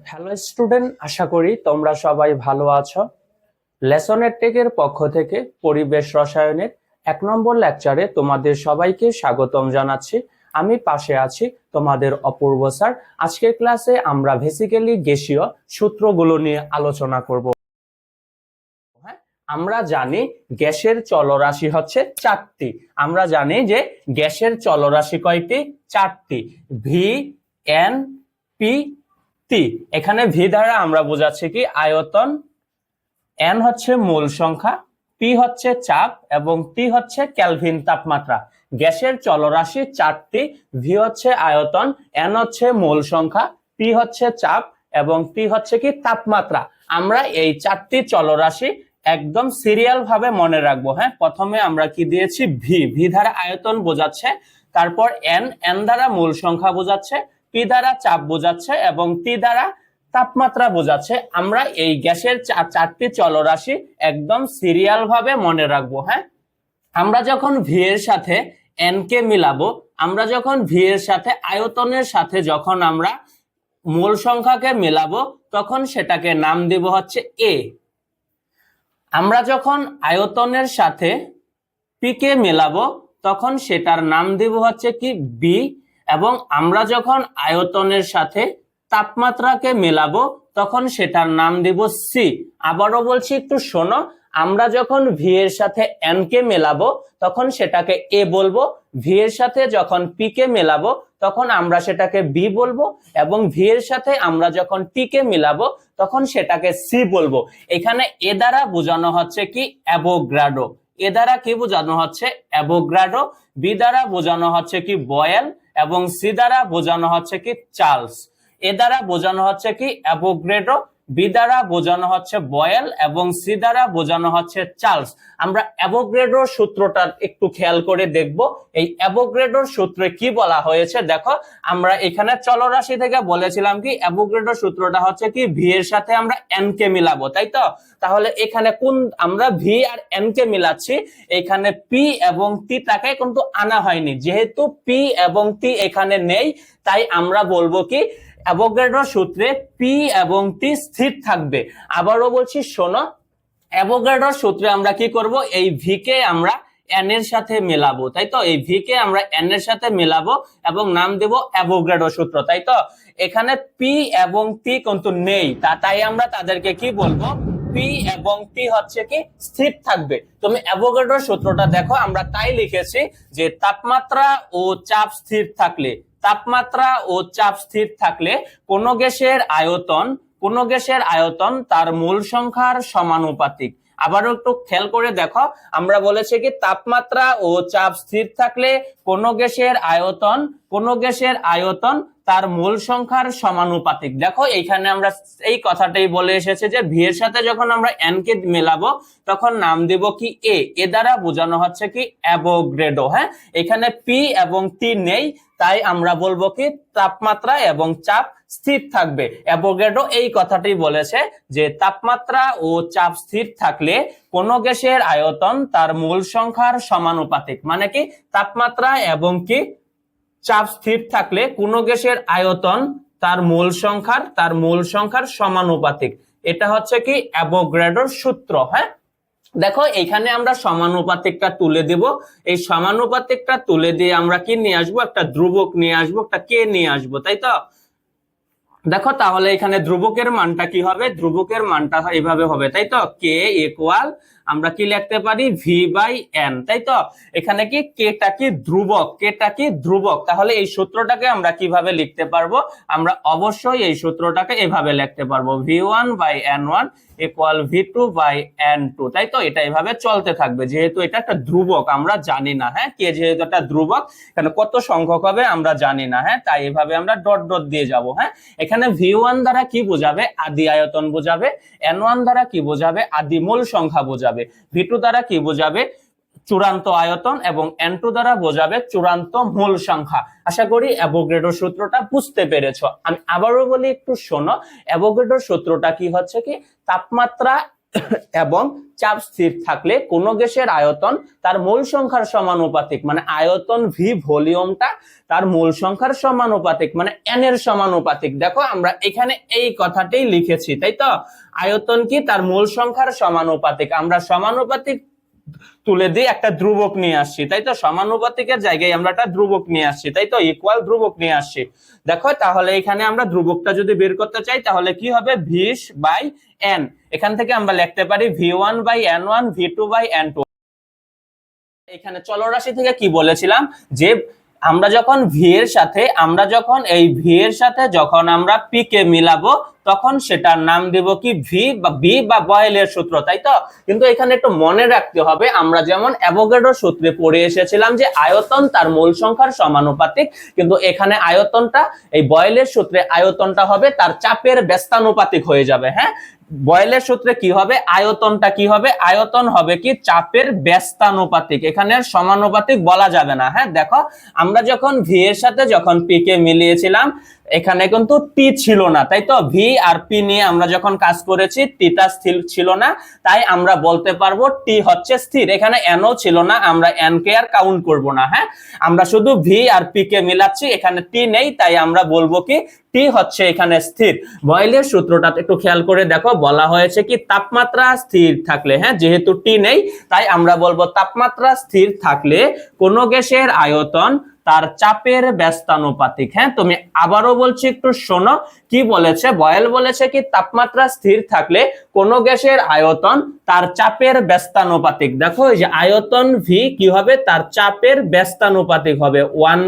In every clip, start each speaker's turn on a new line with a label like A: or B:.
A: Hello student, আশা করি তোমরা সবাই ভালো আছো। লেসনের টেকের পক্ষ থেকে পরিবেশ রসায়নের 1 নম্বর লেকচারে তোমাদের সবাইকে স্বাগতম জানাচ্ছি। আমি পাশে আছি তোমাদের অপূর্ব স্যার। আজকের ক্লাসে আমরা বেসিক্যালি গ্যাসীয় সূত্রগুলো নিয়ে আলোচনা করব। হ্যাঁ, আমরা জানি গ্যাসের চলরাশি হচ্ছে 4টি। আমরা জানি যে গ্যাসের চলরাশি কয়টি? 4টি। ভি, এন, পি, টি। এখানে ভি দ্বারা আমরা বোঝাচ্ছি কি আয়তন, এন হচ্ছে মূল সংখ্যা, পি হচ্ছে চাপ এবং টি হচ্ছে কেলভিন তাপমাত্রা। গ্যাসের চলরাশি 4টি। ভি হচ্ছে আয়তন, এন হচ্ছে মূল সংখ্যা, পি হচ্ছে চাপ এবং টি হচ্ছে কি তাপমাত্রা। আমরা এই 4টি চলরাশি একদম সিরিয়াল ভাবে মনে রাখবো। হ্যাঁ, প্রথমে আমরা কি দিয়েছি? ভি। ভি দ্বারা আয়তন বোঝাচ্ছে, তারপর এন, এন দ্বারা মূল সংখ্যা বোঝাচ্ছে, পি দ্বারা চাপ বোঝাচ্ছে এবং টি দ্বারা তাপমাত্রা বোঝাচ্ছে। আমরা এই গ্যাসের 4টি চলরাশি একদম সিরিয়াল ভাবে মনে রাখবো। হ্যাঁ, আমরা যখন ভি এর সাথে এন কে মিলাবো, আমরা যখন ভি এর সাথে আয়তনের সাথে যখন আমরা মূল সংখ্যাকে মেলাবো, তখন সেটাকে নাম দেব হচ্ছে এ। আমরা যখন আয়তনের সাথে পি কে মেলাবো, তখন সেটার নাম দেব হচ্ছে কি বি। এবং আমরা যখন আয়তনের সাথে তাপমাত্রাকে মেলাবো, তখন সেটার নাম দেব সি। আবারও বলছি, একটু শোনো। আমরা যখন ভি এর সাথে এন কে মেলাবো, তখন সেটাকে এ বলবো। ভি এর সাথে যখন পি কে মেলাবো, তখন আমরা সেটাকে বি বলবো। এবং ভি এর সাথে আমরা যখন টি কে মিলাবো, তখন সেটাকে সি বলবো। এখানে এ দ্বারা বোঝানো হচ্ছে কি অ্যাভোগাড্রো। এ দ্বারা কি বোঝানো হচ্ছে? অ্যাভোগাড্রো। বি দ্বারা বোঝানো হচ্ছে কি বয়েল এবং সি দ্বারা বোঝানো হচ্ছে কি চার্লস। এ দ্বারা বোঝানো হচ্ছে কি অ্যাভোগাড্রো, বি দ্বারা বোঝানো হচ্ছে বয়েল এবং সি দ্বারা বোঝানো হচ্ছে চার্লস। আমরা অ্যাভোগাড্রোর সূত্রটা একটু খেয়াল করে দেখব। এই অ্যাভোগাড্রোর সূত্রে কি বলা হয়েছে দেখো। আমরা এখানে চলরাশি থেকে বলেছিলাম কি অ্যাভোগাড্রোর সূত্রটা হচ্ছে কি ভি এর সাথে আমরা এন কে মিলাবো, তাই তো? তাহলে এখানে কোন আমরা ভি আর এন কে মিলাচ্ছি, এখানে পি এবং টি তাকে কিন্তু আনা হয়নি। যেহেতু পি এবং টি এখানে নেই, তাই আমরা বলবো কি অ্যাভোগাড্রোর সূত্রে পি এবং টি স্থির থাকবে। আবারও বলছি, শোনো। অ্যাভোগাড্রোর সূত্রে আমরা কি করব? এই ভি কে আমরা এন এর সাথে মেলাবো, তাই তো? এই ভি কে আমরা এন এর সাথে মেলাবো এবং নাম দেব অ্যাভোগাড্রো সূত্র, তাই তো? এখানে পি এবং টি কিন্তু নেই, তাই আমরা তাদেরকে কি বলবো? পি এবং টি হচ্ছে কি স্থির থাকবে। তুমি অ্যাভোগাড্রোর সূত্রটা দেখো, আমরা তাই লিখেছি যে তাপমাত্রা ও চাপ স্থির থাকলে, তাপমাত্রা ও চাপ স্থির থাকলে কোন গ্যাসের আয়তন তার মূল সংখ্যার সমানুপাতিক। আবারও একটু খেয়াল করে দেখো, আমরা বলেছি কি তাপমাত্রা ও চাপ স্থির থাকলে কোন গ্যাসের আয়তন তার মূল সংখ্যার সমানুপাতিক। দেখো এইখানে আমরা এই কথাটাই বলে এসেছে যে ভি এর সাথে যখন আমরা এন কে মেলাবো, তখন নাম দেব কি এ। এ দ্বারা বোঝানো হচ্ছে কি অ্যাভোগাড্রো। হ্যাঁ, এখানে পি এবং টি নেই, তাই আমরা বলবো কি তাপমাত্রা এবং চাপ স্থির থাকবে। অ্যাভোগাড্রো এই কথাটি বলেছে যে তাপমাত্রা ও চাপ স্থির থাকলে কোন গ্যাসের আয়তন তার মূল সংখ্যার সমানুপাতিক। মানে কি তাপমাত্রা এবং কি চাপ স্থির থাকলে কোন গ্যাসের আয়তন তার মূল সংখ্যার সমানুপাতিক। এটা হচ্ছে কি অ্যাভোগাড্রোর সূত্র। হ্যাঁ, দেখো এখানে আমরা সমানুপাতিকটা তুলে দেব। এই সমানুপাতিকটা তুলে দিয়ে আমরা কি নিয়ে আসবো? একটা ধ্রুবক নিয়ে আসবো, একটা কে নিয়ে আসবো, তাই তো? দেখো তাহলে এখানে ধ্রুবকের মানটা কি হবে? ধ্রুবকের মানটা এইভাবে হবে, তাই তো? কে ইকুয়াল আমরা কি লিখতে পারি? ভি বাই এন, তাই তো? এখানে কি কেটা কি ধ্রুবক। তাহলে এই সূত্রটাকে আমরা কিভাবে লিখতে পারবো? আমরা অবশ্যই এই সূত্রটাকে এভাবে লিখতে পারবো, V one by N one equal V two by N two, তাই তো? এটা এভাবে চলতে থাকবে, যেহেতু এটা একটা ধ্রুবক আমরা জানি না। হ্যাঁ, কে যেহেতু একটা ধ্রুবক, এখানে কত সংখ্যক হবে আমরা জানি না। হ্যাঁ, তাই এভাবে আমরা ডট ডট দিয়ে যাব। হ্যাঁ, এখানে ভি1 দ্বারা কি বোঝাবে? আদি আয়তন বোঝাবে। এন1 দ্বারা কি বোঝাবে? আদি মূল সংখ্যা বোঝাবে। ভি2 দ্বারা কি বোঝাবে? চূড়ান্ত আয়তন। এবং এন2 দ্বারা বোঝাবে চূড়ান্ত মূল সংখ্যা। আশা করি অ্যাভোগাড্রো সূত্রটা বুঝতে পেরেছো। আমি আবারও বলি, একটু শোনো। অ্যাভোগাড্রো সূত্রটা কি হচ্ছে কি তাপমাত্রা এবং চাপ স্থির থাকলে কোন গ্যাসের আয়তন তার মোল সংখ্যার সমানুপাতিক, মানে আয়তন ভি ভলিউমটা তার মোল সংখ্যার সমানুপাতিক, মানে এন এর সমানুপাতিক। দেখো আমরা এখানে এই কথাটাই লিখেছি, তাই তো? আয়তন কি তার মোল সংখ্যার সমানুপাতিক, আমরা সমানুপাতিক তুলে দিয়ে একটা ধ্রুবক নিয়ে আসছি, তাই তো? সমানুপাতিকের জায়গায় আমরা একটা ধ্রুবক নিয়ে আসছি, তাই তো? ইকুয়াল ধ্রুবক নিয়ে আসছি। দেখো তাহলে এখানে আমরা ধ্রুবকটা যদি বের করতে চাই তাহলে কি হবে, ভি বাই এন। এখান থেকে আমরা লিখতে পারি ভি1 বাই এন1, ভি2 বাই এন2। এখানে চলরাশি থেকে কি বলেছিলাম, যে আমরা যখন ভি এর সাথে যখন আমরা পি কে মিলাবো তখন সেটার নাম দেব কি ভি বা বি বা বয়েলের সূত্র, তাই তো? কিন্তু এখানে একটু মনে রাখতে হবে, আমরা যেমন অ্যাভোগাড্রো সূত্রে পড়ে এসেছিলাম যে আয়তন তার মোল সংখ্যার সমানুপাতিক, কিন্তু এখানে আয়তনটা এই বয়েলের সূত্রে আয়তনটা হবে তার চাপের ব্যস্তানুপাতিক হয়ে যাবে। হ্যাঁ, বয়েলের সূত্রে কি হবে, আয়তনটা কি হবে, আয়তন হবে কি চাপের ব্যস্তানুপাতিক, এখানে সমানুপাতিক বলা যাবে না। হ্যাঁ, দেখো আমরা যখন ভি এর সাথে যখন পি কে মিলিয়েছিলাম এখানে কিন্তু টি ছিল না, তাই তো? ভি আর পি নিয়ে আমরা যখন কাজ করেছি টিটা স্থির ছিল না, তাই আমরা বলতে পারবো টি হচ্ছে স্থির। এখানে এনও ছিল না, আমরা এন কে আর কাউন্ট করব না। হ্যাঁ, আমরা শুধু ভি আর পি কে মিলাচ্ছি, এখানে টি নেই, তাই আমরা বলবো কি টি হচ্ছে এখানে স্থির। বয়েলের সূত্রটা একটু খেয়াল করে দেখো, বলা হয়েছে কি তাপমাত্রা স্থির থাকলে, হ্যাঁ যেহেতু টি নেই তাই আমরা বলবো তাপমাত্রা স্থির থাকলে কোন গ্যাসের আয়তন তার চাপের ব্যস্তানুপাতিক। হ্যাঁ, তুমি আবারও বলছি একটু শোনো, কি বলেছে, বয়েল বলেছে কি তাপমাত্রা স্থির থাকলে কোন গ্যাসের আয়তন তার চাপের ব্যস্তানুপাতিক। দেখো এই যে আয়তন ভি কি হবে, তার চাপের ব্যস্তানুপাতিক হবে 1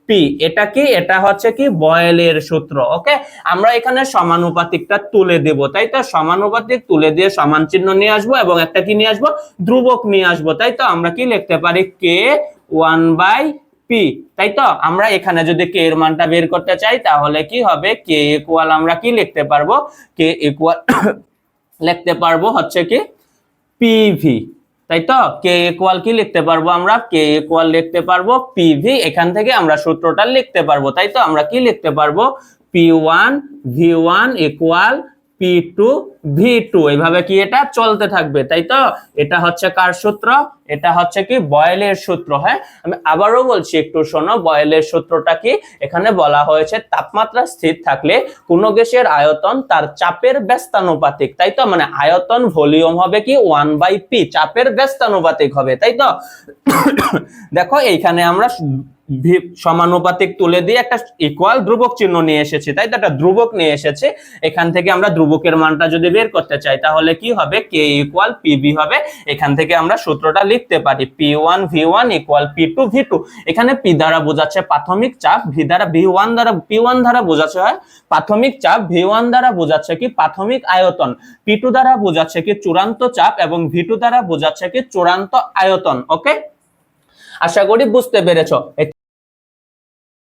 A: পি। এটা কি, এটা হচ্ছে কি বয়েলের সূত্র। ওকে, আমরা এখানে সমানুপাতিকটা তুলে দেব, তাই তো? সমানুপাতিক তুলে দিয়ে সমান চিহ্ন নিয়ে আসবো এবং একটা কি নিয়ে আসবো, ধ্রুবক নিয়ে আসবো, তাই তো? আমরা কি লিখতে পারি কে 1/পি, তাই তো? আমরা এখানে যদি কে এর মানটা বের করতে চাই তাহলে কি হবে, কে ইকুয়াল আমরা কি লিখতে পারবো, কে ইকুয়াল লিখতে পারবো হচ্ছে কি পিভি, তাই তো? কে ইকুয়াল কি লিখতে পারবো আমরা, কে ইকুয়াল লিখতে পারবো পিভি। এখান থেকে আমরা সূত্রটা লিখতে পারবো, তাই তো? আমরা কি লিখতে পারবো, পি1 ভি1 ইকুয়াল পি2 ভি2, এইভাবে কি এটা চলতে থাকবে, তাই তো? এটা হচ্ছে কার সূত্র, এটা হচ্ছে কি বয়েলের সূত্র। হ্যাঁ, আমি আবারও বলছি একটু শোনো, বয়েলের সূত্রটা কি, এখানে বলা হয়েছে তাপমাত্রা স্থির থাকলে কোন গ্যাসের আয়তন তার চাপের ব্যস্তানুপাতিক, তাই তো? মানে আয়তন ভলিউম হবে কি 1/পি, চাপের ব্যস্তানুপাতিক হবে, তাই তো? দেখো এইখানে আমরা সমানুপাতিক তুলে দিয়ে একটা ইকুয়াল ধ্রুবক চিহ্ন নিয়ে এসেছি, তাই তো? একটা ধ্রুবক নিয়ে এসেছে, এখান থেকে আমরা ধ্রুবকের মানটা যদি বের করতে চাই তাহলে কি হবে, কে ইকুয়াল পিবি হবে। এখান থেকে আমরা সূত্রটা লিখতে পারি পি1 ভি1 ইকুয়াল পি2 ভি2। এখানে পি দ্বারা বোঝাচ্ছে প্রাথমিক চাপ, ভি দ্বারা ভি1 দ্বারা পি1 দ্বারা বোঝাচ্ছে হয় প্রাথমিক চাপ, ভি1 দ্বারা বোঝাচ্ছে কি প্রাথমিক আয়তন, পি2 দ্বারা বোঝাচ্ছে কি চূড়ান্ত চাপ এবং ভি2 দ্বারা বোঝাচ্ছে কি চূড়ান্ত আয়তন। ওকে, আশা করি বুঝতে পেরেছো।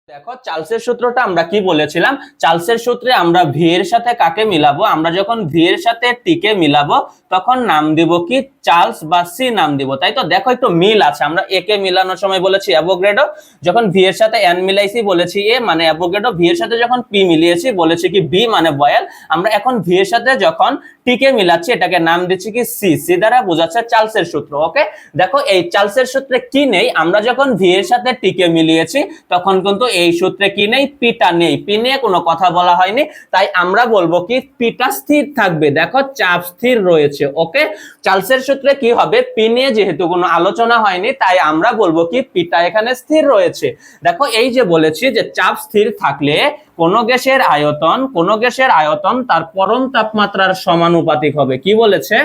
A: দেখো চার্লসের সূত্রটা আমরা কি বলেছিলাম, চার্লসের সূত্রে আমরা ভি এর সাথে কাকে মিলাবো, আমরা যখন ভি এর সাথে টি কে মিলাবো তখন নাম দিব কি চার্লস বা সি নাম দিব, তাই তো? দেখো একটু মিল আছে, আমরা এ কে মিলানোর সময় বলেছি অ্যাভোগাড্রো, যখন ভি এর সাথে এন মিলাইছি বলেছি এ মানে অ্যাভোগাড্রো, ভি এর সাথে যখন পি মিলিয়েছি বলেছি কি বি মানে বয়েল। আমরা এখন ভি এর সাথে যখন টি কে মিলাচ্ছি এটাকে নাম দিচ্ছি কি সি, সি দ্বারা বোঝাচ্ছে চার্লসের সূত্র। ওকে, দেখো এই চার্লসের সূত্রে কি নেই, আমরা যখন ভি এর সাথে টি কে মিলিয়েছি তখন কিন্তু এই সূত্রে কি নেই, পিটা নেই, পি নিয়ে কোনো কথা বলা হয়নি, তাই আমরা বলবো কি পিটা স্থির থাকবে। দেখো চাপ স্থির রয়েছে। ওকে, চার্লসের সূত্রে কি হবে, পি নিয়ে যেহেতু কোনো আলোচনা হয়নি তাই আমরা বলবো কি পিটা এখানে স্থির রয়েছে। দেখো এই যে বলেছি যে চাপ স্থির থাকলে কোন গ্যাসের আয়তন তার পরম তাপমাত্রার সমানুপাতিক হবে। কি বলেছে,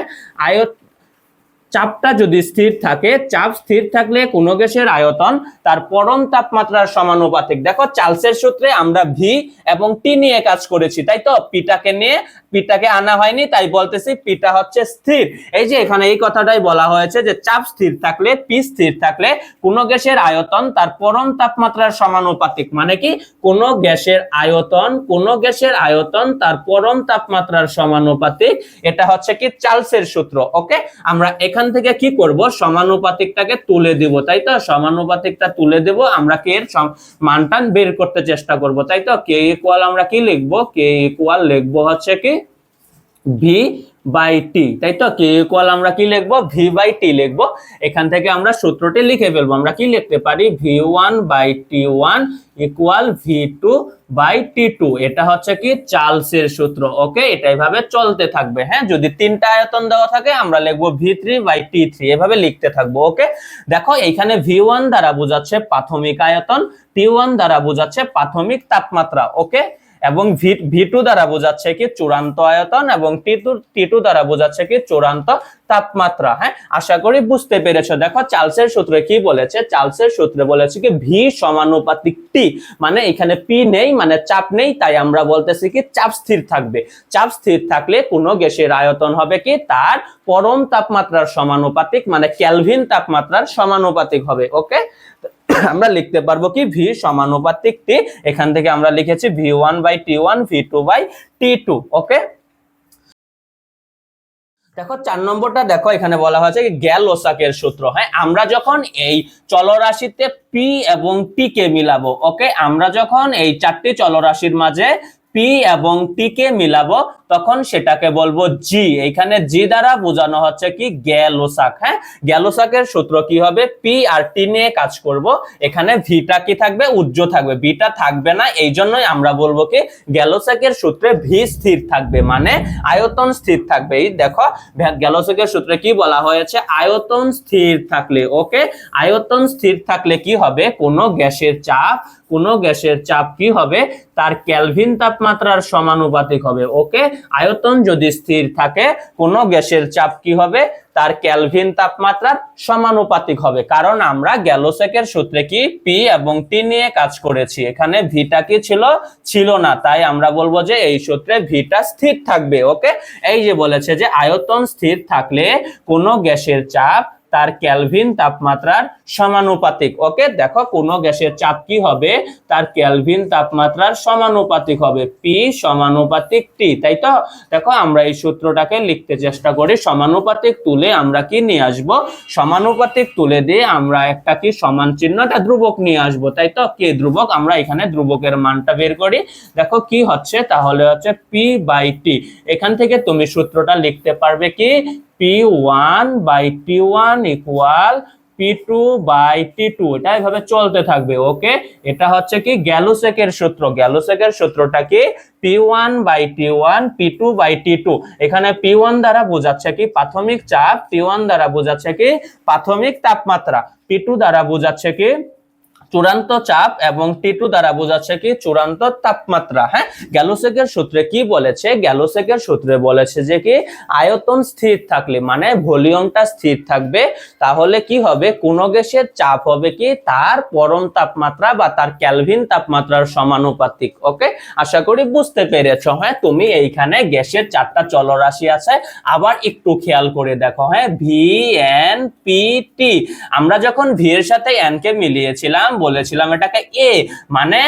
A: চাপটা যদি স্থির থাকে, চাপ স্থির থাকলে কোন গ্যাসের আয়তন তার পরম তাপমাত্রার সমানুপাতিক। দেখো চার্লসের সূত্রে আমরা ভি এবং টি নিয়ে কাজ করেছি, তাই তো? পিটাকে আনা হয়নি, তাই বলতেছি পিটা হচ্ছে স্থির। এই যে এখানে এই কথাটাই বলা হয়েছে যে চাপ স্থির থাকলে, পি স্থির থাকলে কোন গ্যাসের আয়তন তার পরম তাপমাত্রার সমানুপাতিক, মানে কি কোন গ্যাসের আয়তন তার পরম তাপমাত্রার সমানুপাতিক, এটা হচ্ছে কি চার্লসের সূত্র। ওকে, আমরা এখান থেকে কি করব, সমানুপাতিকটাকে তুলে দিব, তাই তো? সমানুপাতিকটা তুলে দেব, আমরা কে এর মানটা বের করতে চেষ্টা করব, তাই তো? কে ইকুয়াল আমরা কি লিখবো, কে ইকুয়াল লিখবো হচ্ছে কি ভি বাই টি, তাই তো? কে ইকুয়াল আমরা কি লিখবো, ভি বাই টি লিখবো। এখান থেকে আমরা সূত্রটি লিখে ফেলবো। আমরা কি লিখতে পারি, V one by T one equal V two by T two. এটা হচ্ছে কি চার্লসের সূত্র। ওকে, এটা এভাবে চলতে থাকবে। হ্যাঁ, যদি তিনটা আয়তন দেওয়া থাকে আমরা লিখবো V three by T three, এভাবে লিখতে থাকবো। ওকে, দেখো এইখানে ভি ওয়ান দ্বারা বোঝাচ্ছে প্রাথমিক আয়তন, টি ওয়ান দ্বারা বোঝাচ্ছে প্রাথমিক তাপমাত্রা। ওকে, এবং ভি টু দ্বারা বোঝাচ্ছে কি চূড়ান্ত আয়তন, এবং টি টু দ্বারা বোঝাচ্ছে কি চূড়ান্ত তাপমাত্রা। হ্যাঁ, আশা করি বুঝতে পেরেছো। দেখো চার্লসের সূত্রে কি বলেছে, চার্লসের সূত্রে বলেছে কি ভি সমানুপাতিক টি, মানে এখানে পি নেই, মানে চাপ নেই, তাই আমরা বলতেছি কি চাপ স্থির থাকবে। চাপ স্থির থাকলে কোনো গ্যাসের আয়তন হবে কি তার পরম তাপমাত্রার সমানুপাতিক, মানে কেলভিন তাপমাত্রার সমানুপাতিক হবে। ওকে, আমরা লিখতে পারবো কি ভি সমানুপাতিক টি। এখান থেকে আমরা লিখেছি V one by T one, V two by T two. Okay, দেখো 4 নম্বরটা দেখো, এখানে বলা হয়েছে গ্যালোসাকের সূত্র। হ্যাঁ, আমরা যখন এই চলরাশিতে পি এবং টি কে মিলাবো, ওকে, আমরা যখন এই চারটি চলরাশির মাঝে পি এবং টি কে মিলাবো তখন সেটাকে বলবো জি। এখানে জি দ্বারা বোঝানো হচ্ছে কি গ্যালোসাক। হ্যাঁ, গ্যালোসাকের সূত্র কি হবে, পি আর টি নিয়ে কাজ করব। এখানে ভিটা কি থাকবে, উজ্জ্ব থাকবে, বিটা থাকবে না। এই জন্যই আমরা বলবো কি গ্যালোসাকের সূত্রে ভি স্থির থাকবে, মানে আয়তন স্থির থাকবে। এই দেখো গ্যালোসাকের সূত্রে কি বলা হয়েছে, আয়তন স্থির থাকলে, ওকে, আয়তন স্থির থাকলে কি হবে, কোনো গ্যাসের চাপ কি হবে, তার কেলভিন তাপমাত্রার সমানুপাতিক হবে। ওকে, আয়তন যদি স্থির থাকে কোনো গ্যাসের চাপ কি হবে, তার কেলভিন তাপমাত্রার সমানুপাতিক হবে। কারণ আমরা গ্যালোসাকের সূত্রে কি পি এবং টি নিয়ে কাজ করেছি, এখানে ভিটা কি ছিল না, তাই আমরা বলবো যে এই সূত্রে ভিটা স্থির থাকবে। ওকে, এই যে বলেছে যে আয়তন স্থির থাকলে কোনো গ্যাসের চাপ তার কেলভিন তাপমাত্রার সমানুপাতিক। ওকে, দেখো কোনো গ্যাসের চাপ কি হবে, তার কেলভিন তাপমাত্রার সমানুপাতিক হবে, পি সমানুপাতিক টি, তাই তো? দেখো আমরা এই সূত্রটাকে লিখতে চেষ্টা করি। সমানুপাতিক তুলে আমরা কি নিয়ে আসব, সমানুপাতিক তুলে দিয়ে আমরা একটা কি সমান চিহ্ন, একটা ধ্রুবক নিয়ে আসব, তাই তো? কে ধ্রুবক, আমরা এখানে ধ্রুবকের মানটা বের করি। দেখো কি হচ্ছে, তাহলে হচ্ছে পি বাই টি। এখান থেকে তুমি সূত্রটা লিখতে পারবে কি P one by T one equal P two by T two. এটা এভাবে চলতে থাকবে। ওকে, এটা হচ্ছে কি গ্যালোসাকের সূত্র। গ্যালোসাকের সূত্রটা কি P one by T one, P two by T two. এখানে পি ওয়ান দ্বারা বোঝাচ্ছে কি প্রাথমিক চাপ, পি ওয়ান দ্বারা বোঝাচ্ছে কি প্রাথমিক তাপমাত্রা, পি টু দ্বারা বোঝাচ্ছে কি চূড়ান্ত চাপ, এবং টি টু দ্বারা বোঝাচ্ছে কি চূড়ান্ত তাপমাত্রা। হ্যাঁ, গ্যালোসাকের সূত্রে কি বলেছে, গ্যালোসাকের সূত্রে বলেছে যে কি আয়তন স্থির থাকলে, মানে ভলিউমটা স্থির থাকবে, তাহলে কি হবে, কোন গ্যাসের চাপ হবে কি তার পরম তাপমাত্রা বা তার কেলভিন তাপমাত্রার সমানুপাতিক। ওকে, আশা করি বুঝতে পেরেছো। হ্যাঁ, তুমি এইখানে গ্যাসের চারটা চলরাশি আছে, আবার একটু খেয়াল করে দেখো। হ্যাঁ, ভি এন পি টি, আমরা যখন ভি এর সাথে এন কে মিলিয়েছিলাম বলেছিলাম এটাকে এ, মানে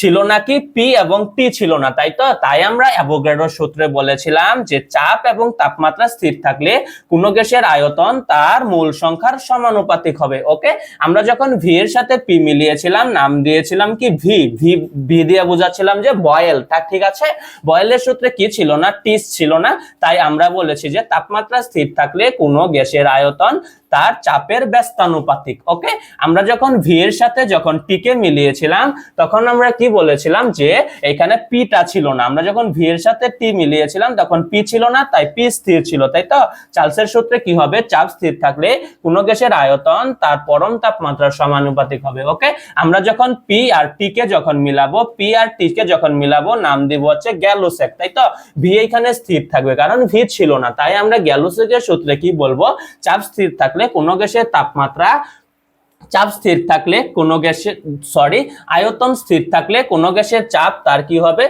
A: ছিল নাকি পি এবং টি ছিল না, তাই তো? তাই আমরা অ্যাভোগাড্রোর সূত্রে বলেছিলাম যে চাপ এবং তাপমাত্রা স্থির থাকলে কোনো গ্যাসের আয়তন তার মূল সংখ্যার সমানুপাতিক হবে। ওকে, আমরা যখন ভি এর সাথে পি মিলিয়েছিলাম নাম দিয়েছিলাম কি ভি, ভি দিয়ে বোঝাচ্ছিলাম যে বয়েল, ঠিক আছে? বয়েলের সূত্রে কি ছিল না, টি ছিল না, তাই আমরা বলেছি যে তাপমাত্রা স্থির থাকলে কোনো গ্যাসের আয়তন তার চাপের ব্যস্তানুপাতিক। ওকে, আমরা যখন ভি এর সাথে যখন টি কে মিলিয়েছিলাম তখন আমরা কি বলেছিলাম যে এখানে পিটা ছিল না। আমরা যখন ভি এর সাথে টি মিলিয়েছিলাম তখন পি ছিল না, তাই পি স্থির ছিল, তাই তো? চার্লসের সূত্রে কি হবে, চাপ স্থির থাকলে কোনো গ্যাসের আয়তন তার পরম তাপমাত্রার সমানুপাতিক হবে। ওকে, আমরা যখন পি আর টি কে যখন মিলাবো, পি আর টি কে যখন মিলাবো নাম দিব হচ্ছে গ্যালোসাক, তাই তো? ভি এখানে স্থির থাকবে কারণ ভি ছিল না, তাই আমরা গ্যালোসাকের সূত্রে কি বলবো, চাপ স্থির থাকলে কোনো গ্যাসের তাপমাত্রা, চাপ স্থির থাকলে কোনো গ্যাসের আয়তন স্থির থাকলে কোনো গ্যাসের চাপ তার কি হবে,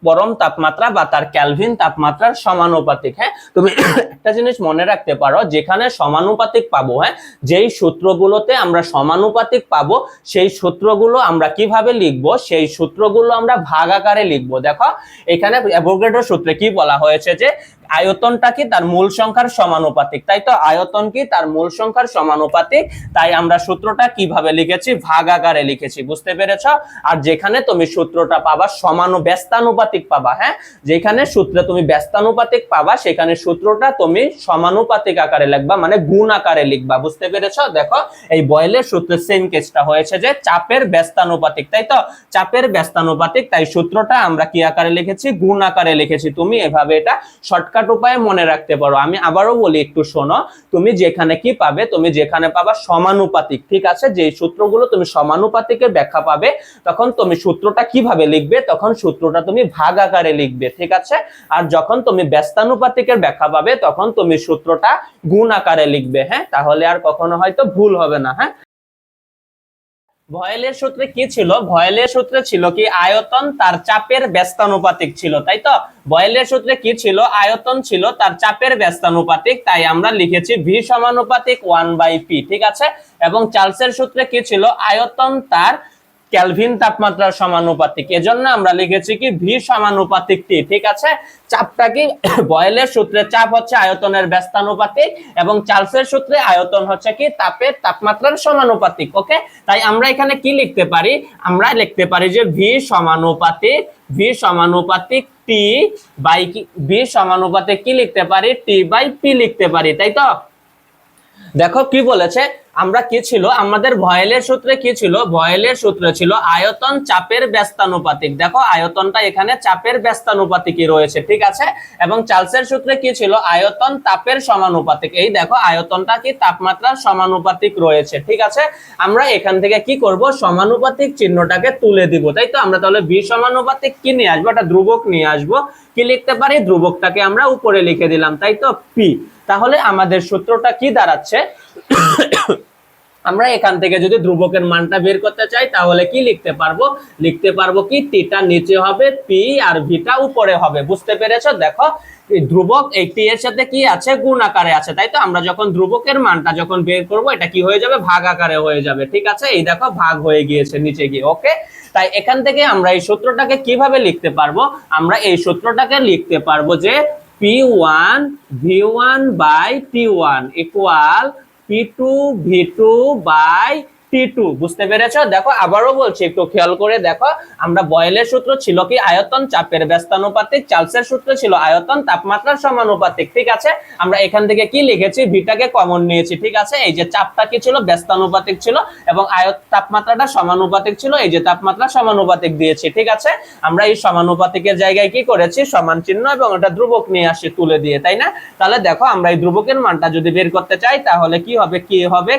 A: পরম তাপমাত্রা বা তার কেলভিন তাপমাত্রার সমানুপাতিক। হ্যাঁ, তুমি একটা জিনিস মনে রাখতে পারো, যেখানে সমানুপাতিক পাবো, হ্যাঁ, যেই সূত্রগুলোতে আমরা সমানুপাতিক পাবো সেই সূত্রগুলো আমরা কিভাবে লিখবো, সেই সূত্রগুলো আমরা ভাগ আকারে লিখবো। দেখো এখানে অ্যাভোগাড্রোর সূত্রে কি বলা হয়েছে যে আয়তনটা কি তার মূল সংখ্যার সমানুপাতিক, তাই তো আয়তন কি তার মূল সংখ্যার সমানুপাতিক। তাই আমরা সূত্রটা কিভাবে লিখেছি, ভাগ আকারে লিখেছি, বুঝতে পেরেছ। আর যেখানে তুমি সূত্রটা পাবা ব্যস্তানুপাতিক পাবা, হ্যাঁ, যেখানে সূত্রে তুমি ব্যস্তানুপাতিক পাবা সেখানে সূত্রটা তুমি সমানুপাতিক আকারে লিখবা, মানে গুণ আকারে লিখবা, বুঝতে পেরেছ। দেখো এই বয়েলের সূত্রের সেম কেসটা হয়েছে যে চাপের ব্যস্তানুপাতিক, তাই তো চাপের ব্যস্তানুপাতিক, তাই সূত্রটা আমরা কি আকারে লিখেছি, গুণ আকারে লিখেছি। তুমি এভাবে এটা শর্টকাট উপায়ে মনে রাখতে পারো। আমি আবারও বলি, একটু শোনো, তুমি যেখানে কি পাবে, তুমি যেখানে পাবা সমানুপাতিক, ঠিক আছে, যে সূত্রগুলো তুমি সমানুপাতিকের ব্যাখ্যা পাবে তখন তুমি সূত্রটা কিভাবে লিখবে, তখন সূত্রটা তুমি ভাগ আকারে লিখবে, ঠিক আছে। আর যখন তুমি ব্যস্তানুপাতিকের ব্যাখ্যা পাবে তখন তুমি সূত্রটা গুণ আকারে লিখবে, হ্যাঁ, তাহলে আর কখনো হয়তো ভুল হবে না। হ্যাঁ, ভয়েলের সূত্রে কি ছিল, ভয়েলের সূত্রে ছিল কি আয়তন তার চাপের ব্যস্তানুপাতিক ছিল, তাই তো ভয়েলের সূত্রে কি ছিল, আয়তন ছিল তার চাপের ব্যস্তানুপাতিক, তাই আমরা লিখেছি ভি সমানুপাতিক 1/p, ঠিক আছে। এবং চার্লসের সূত্রে কি ছিল, আয়তন তার কেলভিন তাপমাত্রার সমানুপাতিক, এজন্য আমরা লিখেছি কি ভি সমানুপাতিক টি, ঠিক আছে। চাপটা কি বয়েলের সূত্রে চাপ হচ্ছে আয়তনের ব্যস্তানুপাতিক এবং চার্লসের সূত্রে আয়তন হচ্ছে কি তাপমাত্রার সমানুপাতিক। ওকে, তাই আমরা এখানে কি লিখতে পারি, আমরা লিখতে পারি যে ভি সমানুপাতিক টি বাই ভি সমানুপাতিক কি লিখতে পারি, টি বাই পি লিখতে পারি, তাই তো। দেখো কি বলেছে, আমরা কি ছিল, আমাদের ভয়েলের সূত্রে কি ছিল, ভয়েলের সূত্রে ছিল আয়তন চাপের ব্যস্তানুপাতিক। দেখো আয়তনটা এখানে চাপের ব্যস্তানুপাতিকই রয়েছে, ঠিক আছে। এবং চার্লসের সূত্রে কি ছিল, আয়তন তাপের সমানুপাতিক। এই দেখো আয়তনটা কি তাপমাত্রার সমানুপাতিক রয়েছে, ঠিক আছে। আমরা এখান থেকে কি করব, সমানুপাতিক চিহ্নটাকে তুলে দিব, তাই তো। আমরা তাহলে ভি সমানুপাতিক কি নিয়ে আসবো, একটা ধ্রুবক নিয়ে আসবো, কি লিখতে পারি, ধ্রুবকটাকে আমরা উপরে লিখে দিলাম, তাই তো, পি। তাহলে আমাদের সূত্রটা কি দাঁড়াচ্ছে, আমরা এখান থেকে যদি ধ্রুবকের মানটা বের করতে চাই তাহলে কি লিখতে পারবো কি টিটা নিচে হবে, পি আর ভিটা উপরে হবে, বুঝতে পেরেছো। দেখো ধ্রুবক এই টি এর সাথে কি আছে, গুণ আকারে আছে, তাই তো। আমরা যখন ধ্রুবকের মানটা যখন বের করব এটা কি হয়ে যাবে, ভাগ আকারে হয়ে যাবে, ঠিক আছে। এই দেখো ভাগ হয়ে গিয়েছে নিচে গিয়ে। ওকে, তাই এখান থেকে আমরা এই সূত্রটাকে কিভাবে লিখতে পারবো, আমরা এই সূত্রটাকে লিখতে পারবো যে P1 V1 by T1 equal P2 V2 by T2, বুঝতে পেরেছো। দেখো আবারও বলছি, একটু খেয়াল করে দেখো, আমরা বয়েলের সূত্র ছিল কি আয়তন চাপের ব্যস্তানুপাতিক, চার্লসের সূত্র ছিল আয়তন তাপমাত্রার সমানুপাতিক, ঠিক আছে। আমরা এখান থেকে কি লিখেছি, ভিটাকে কমন নিয়েছি, ঠিক আছে। এই যে চাপটা কি ছিল, ব্যস্তানুপাতিক ছিল এবং তাপমাত্রাটা সমানুপাতিক ছিল, এই যে তাপমাত্রা সমানুপাতিক দিয়েছি, ঠিক আছে। আমরা এই সমানুপাতিকের জায়গায় কি করেছি, সমান চিহ্ন এবং এটা ধ্রুবক নিয়ে আসি তুলে দিয়ে, তাই না। তাহলে দেখো আমরা এই ধ্রুবকের মানটা যদি বের করতে চাই তাহলে কি হবে,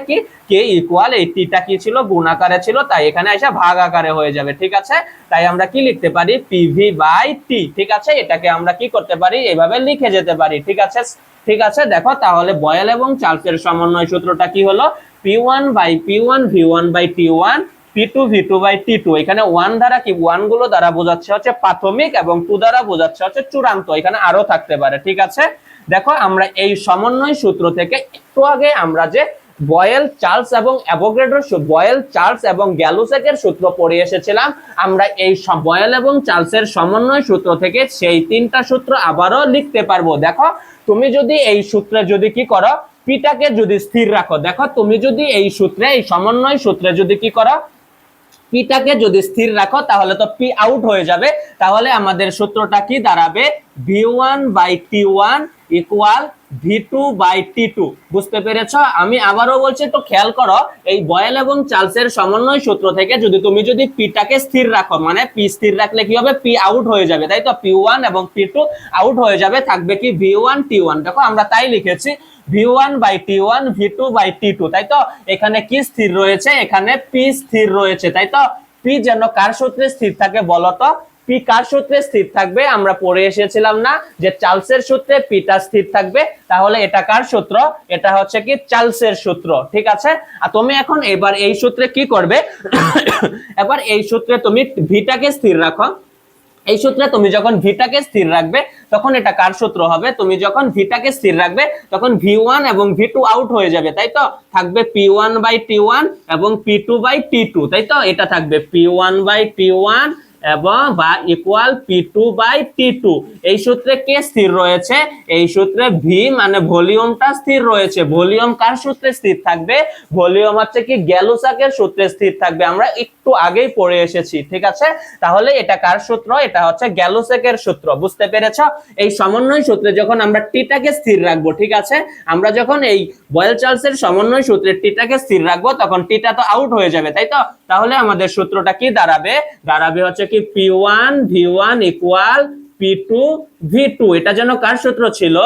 A: কি কে ইকুয়াল এই টিটা কি ছিল, গুণ আকারে ছিল, তাই এখানে এসে ভাগ আকারে হয়ে যাবে, ঠিক আছে। তাই আমরা কি লিখতে পারি, পিভি বাই টি, ঠিক আছে। এটাকে আমরা কি করতে পারি, এভাবে লিখে যেতে পারি, ঠিক আছে। ঠিক আছে, দেখো তাহলে বয়েল এবং চার্লসের সমন্বয় সূত্রটা কি হলো, P1 by P1 V1 by T1 P2 V2 by T2। এখানে 1 দ্বারা কি, 1 গুলো দ্বারা বোঝাচ্ছে হচ্ছে প্রাথমিক এবং 2 দ্বারা বোঝাচ্ছে হচ্ছে চূড়ান্ত, এখানে আরো থাকতে পারে, ঠিক আছে। দেখো আমরা এই সমন্বয় সূত্র থেকে একটু আগে আমরা যে বয়েল, চার্লস এবং অ্যাভোগাড্রোর বয়েল, চার্লস এবং গ্যালুসেকের সূত্র পড়ে এসেছিলাম, আমরা এই বয়েল এবং চার্লসের সমন্বয় সূত্র থেকে সেই তিনটা সূত্র আবারও লিখতে পারবো। দেখো তুমি যদি এই সূত্রে যদি কি করো, পিটাকে যদি স্থির রাখো, দেখো তুমি যদি এই সূত্রে, এই সমন্বয় সূত্রে যদি কি করো, পিটাকে যদি স্থির রাখো তাহলে তো পি আউট হয়ে যাবে। তাহলে আমাদের সূত্রটা কি দাঁড়াবে, V1 by T1 equal V2 by T2, বুঝতে পেরেছো। আমি আবারও বলছি, তো খেয়াল করো, এই বয়েল এবং চার্লসের সমন্বয় সূত্র থেকে তুমি যদি পিটাকে স্থির রাখো, মানে পি স্থির রাখলে কি হবে, পি আউট হয়ে যাবে, তাই তো। P1 এবং P2 আউট হয়ে যাবে, থাকবে কি V1 T1। দেখো আমরা তাই লিখেছি V1 by T1 V2 by T2, তাই তো। এখানে কি স্থির রয়েছে, এখানে পি স্থির রয়েছে, তাই তো। পি যেন কার সূত্রে স্থির থাকে বলতো, পি কার সূত্রে স্থির থাকবে, আমরা পড়ে এসেছিলাম না যে চার্লসের সূত্রে পিটা স্থির থাকবে। তাহলে এটা কার সূত্র, এটা হচ্ছে কি চার্লসের সূত্র, ঠিক আছে। আর তুমি এখন এবার এই সূত্রে কি করবে, এবার এই সূত্রে তুমি ভিটাকে স্থির রাখো। এই সূত্রে তুমি যখন ভিটাকে স্থির রাখবে তখন এটা কার সূত্র হবে, তুমি যখন ভিটাকে স্থির রাখবে তখন V1 এবং V2 আউট হয়ে যাবে, তাই তো। থাকবে P1 বাই T1 এবং P2 বাই T2, তাই তো। এটা থাকবে P1 বাই T1 এবং বা ইকুয়াল P2/T2। এই সূত্রে কে স্থির রয়েছে? এই সূত্রে ভি মানে ভলিউমটা স্থির রয়েছে। ভলিউম কার সূত্রে স্থির থাকবে? ভলিউম হচ্ছে কি গ্যালুসাকের সূত্রে স্থির থাকবে। আমরা একটু আগেই পড়ে এসেছি, ঠিক আছে? তাহলে এটা কার সূত্র? এটা হচ্ছে গ্যালুসাকের সূত্র। বুঝতে পেরেছো? এই সমন্বয় সূত্রে যখন আমরা টিটাকে স্থির রাখবো, ঠিক আছে, আমরা যখন এই বয়েল-চার্লসের সমন্বয় সূত্রে টিটাকে স্থির রাখবো তখন টিটা তো আউট হয়ে যাবে, তাই তো? তাহলে আমাদের সূত্রটা কি দাঁড়াবে? দাঁড়াবে হচ্ছে কি P1V1 ইকুয়াল P2V2। এটা যেন কার সূত্র ছিল?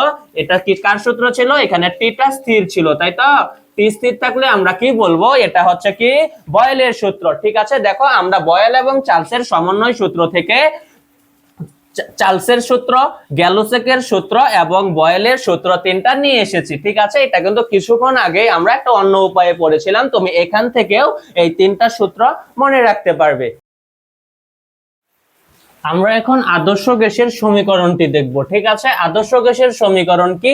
A: এটা কি কার সূত্র ছিল? এখানে টিটা স্থির ছিল, তাই তো? টি স্থির থাকলে আমরা কি বলবো? এটা হচ্ছে কি বয়েলের সূত্র, ঠিক আছে? দেখো আমরা বয়েল এবং চার্লসের সমন্বয় সূত্র থেকে চার্লসের সূত্র, গ্যালুসেকের সূত্র এবং বয়েলের সূত্র তিনটা নিয়ে এসেছি, ঠিক আছে? এটা কিন্তু কিছুক্ষণ আগে আমরা একটা অন্য উপায়ে পড়েছিলাম। তুমি এখান থেকেও এই তিনটা সূত্র মনে রাখতে পারবে। আমরা এখন আদর্শ গ্যাসের সমীকরণটি দেখব, ঠিক আছে? আদর্শ গ্যাসের সমীকরণ কি?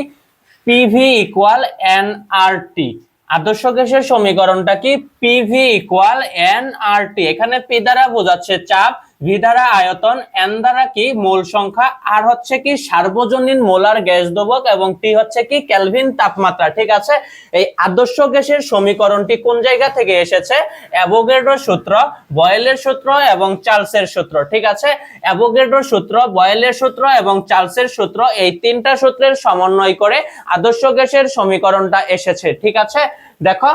A: PV equal nRT. আদর্শ গ্যাসের সমীকরণটা কি? PV equal nRT. এখানে পি দ্বারা বোঝাচ্ছে চাপ, ভি দ্বারা আয়তন, এন দ্বারা কি মোল সংখ্যা, আর হচ্ছে কি সার্বজনীন মোলার গ্যাস দ্রবক, এবং টি হচ্ছে কি কেলভিন তাপমাত্রা, ঠিক আছে? এই আদর্শ গ্যাসের সমীকরণটি কোন জায়গা থেকে এসেছে? অ্যাভোগাড্রোর সূত্র, বয়েলের সূত্র এবং চার্লসের সূত্র, ঠিক আছে? অ্যাভোগাড্রোর সূত্র, বয়েলের সূত্র এবং চার্লসের সূত্র, এই তিনটা সূত্রের সমন্বয় করে আদর্শ গ্যাসের সমীকরণটা এসেছে, ঠিক আছে? দেখো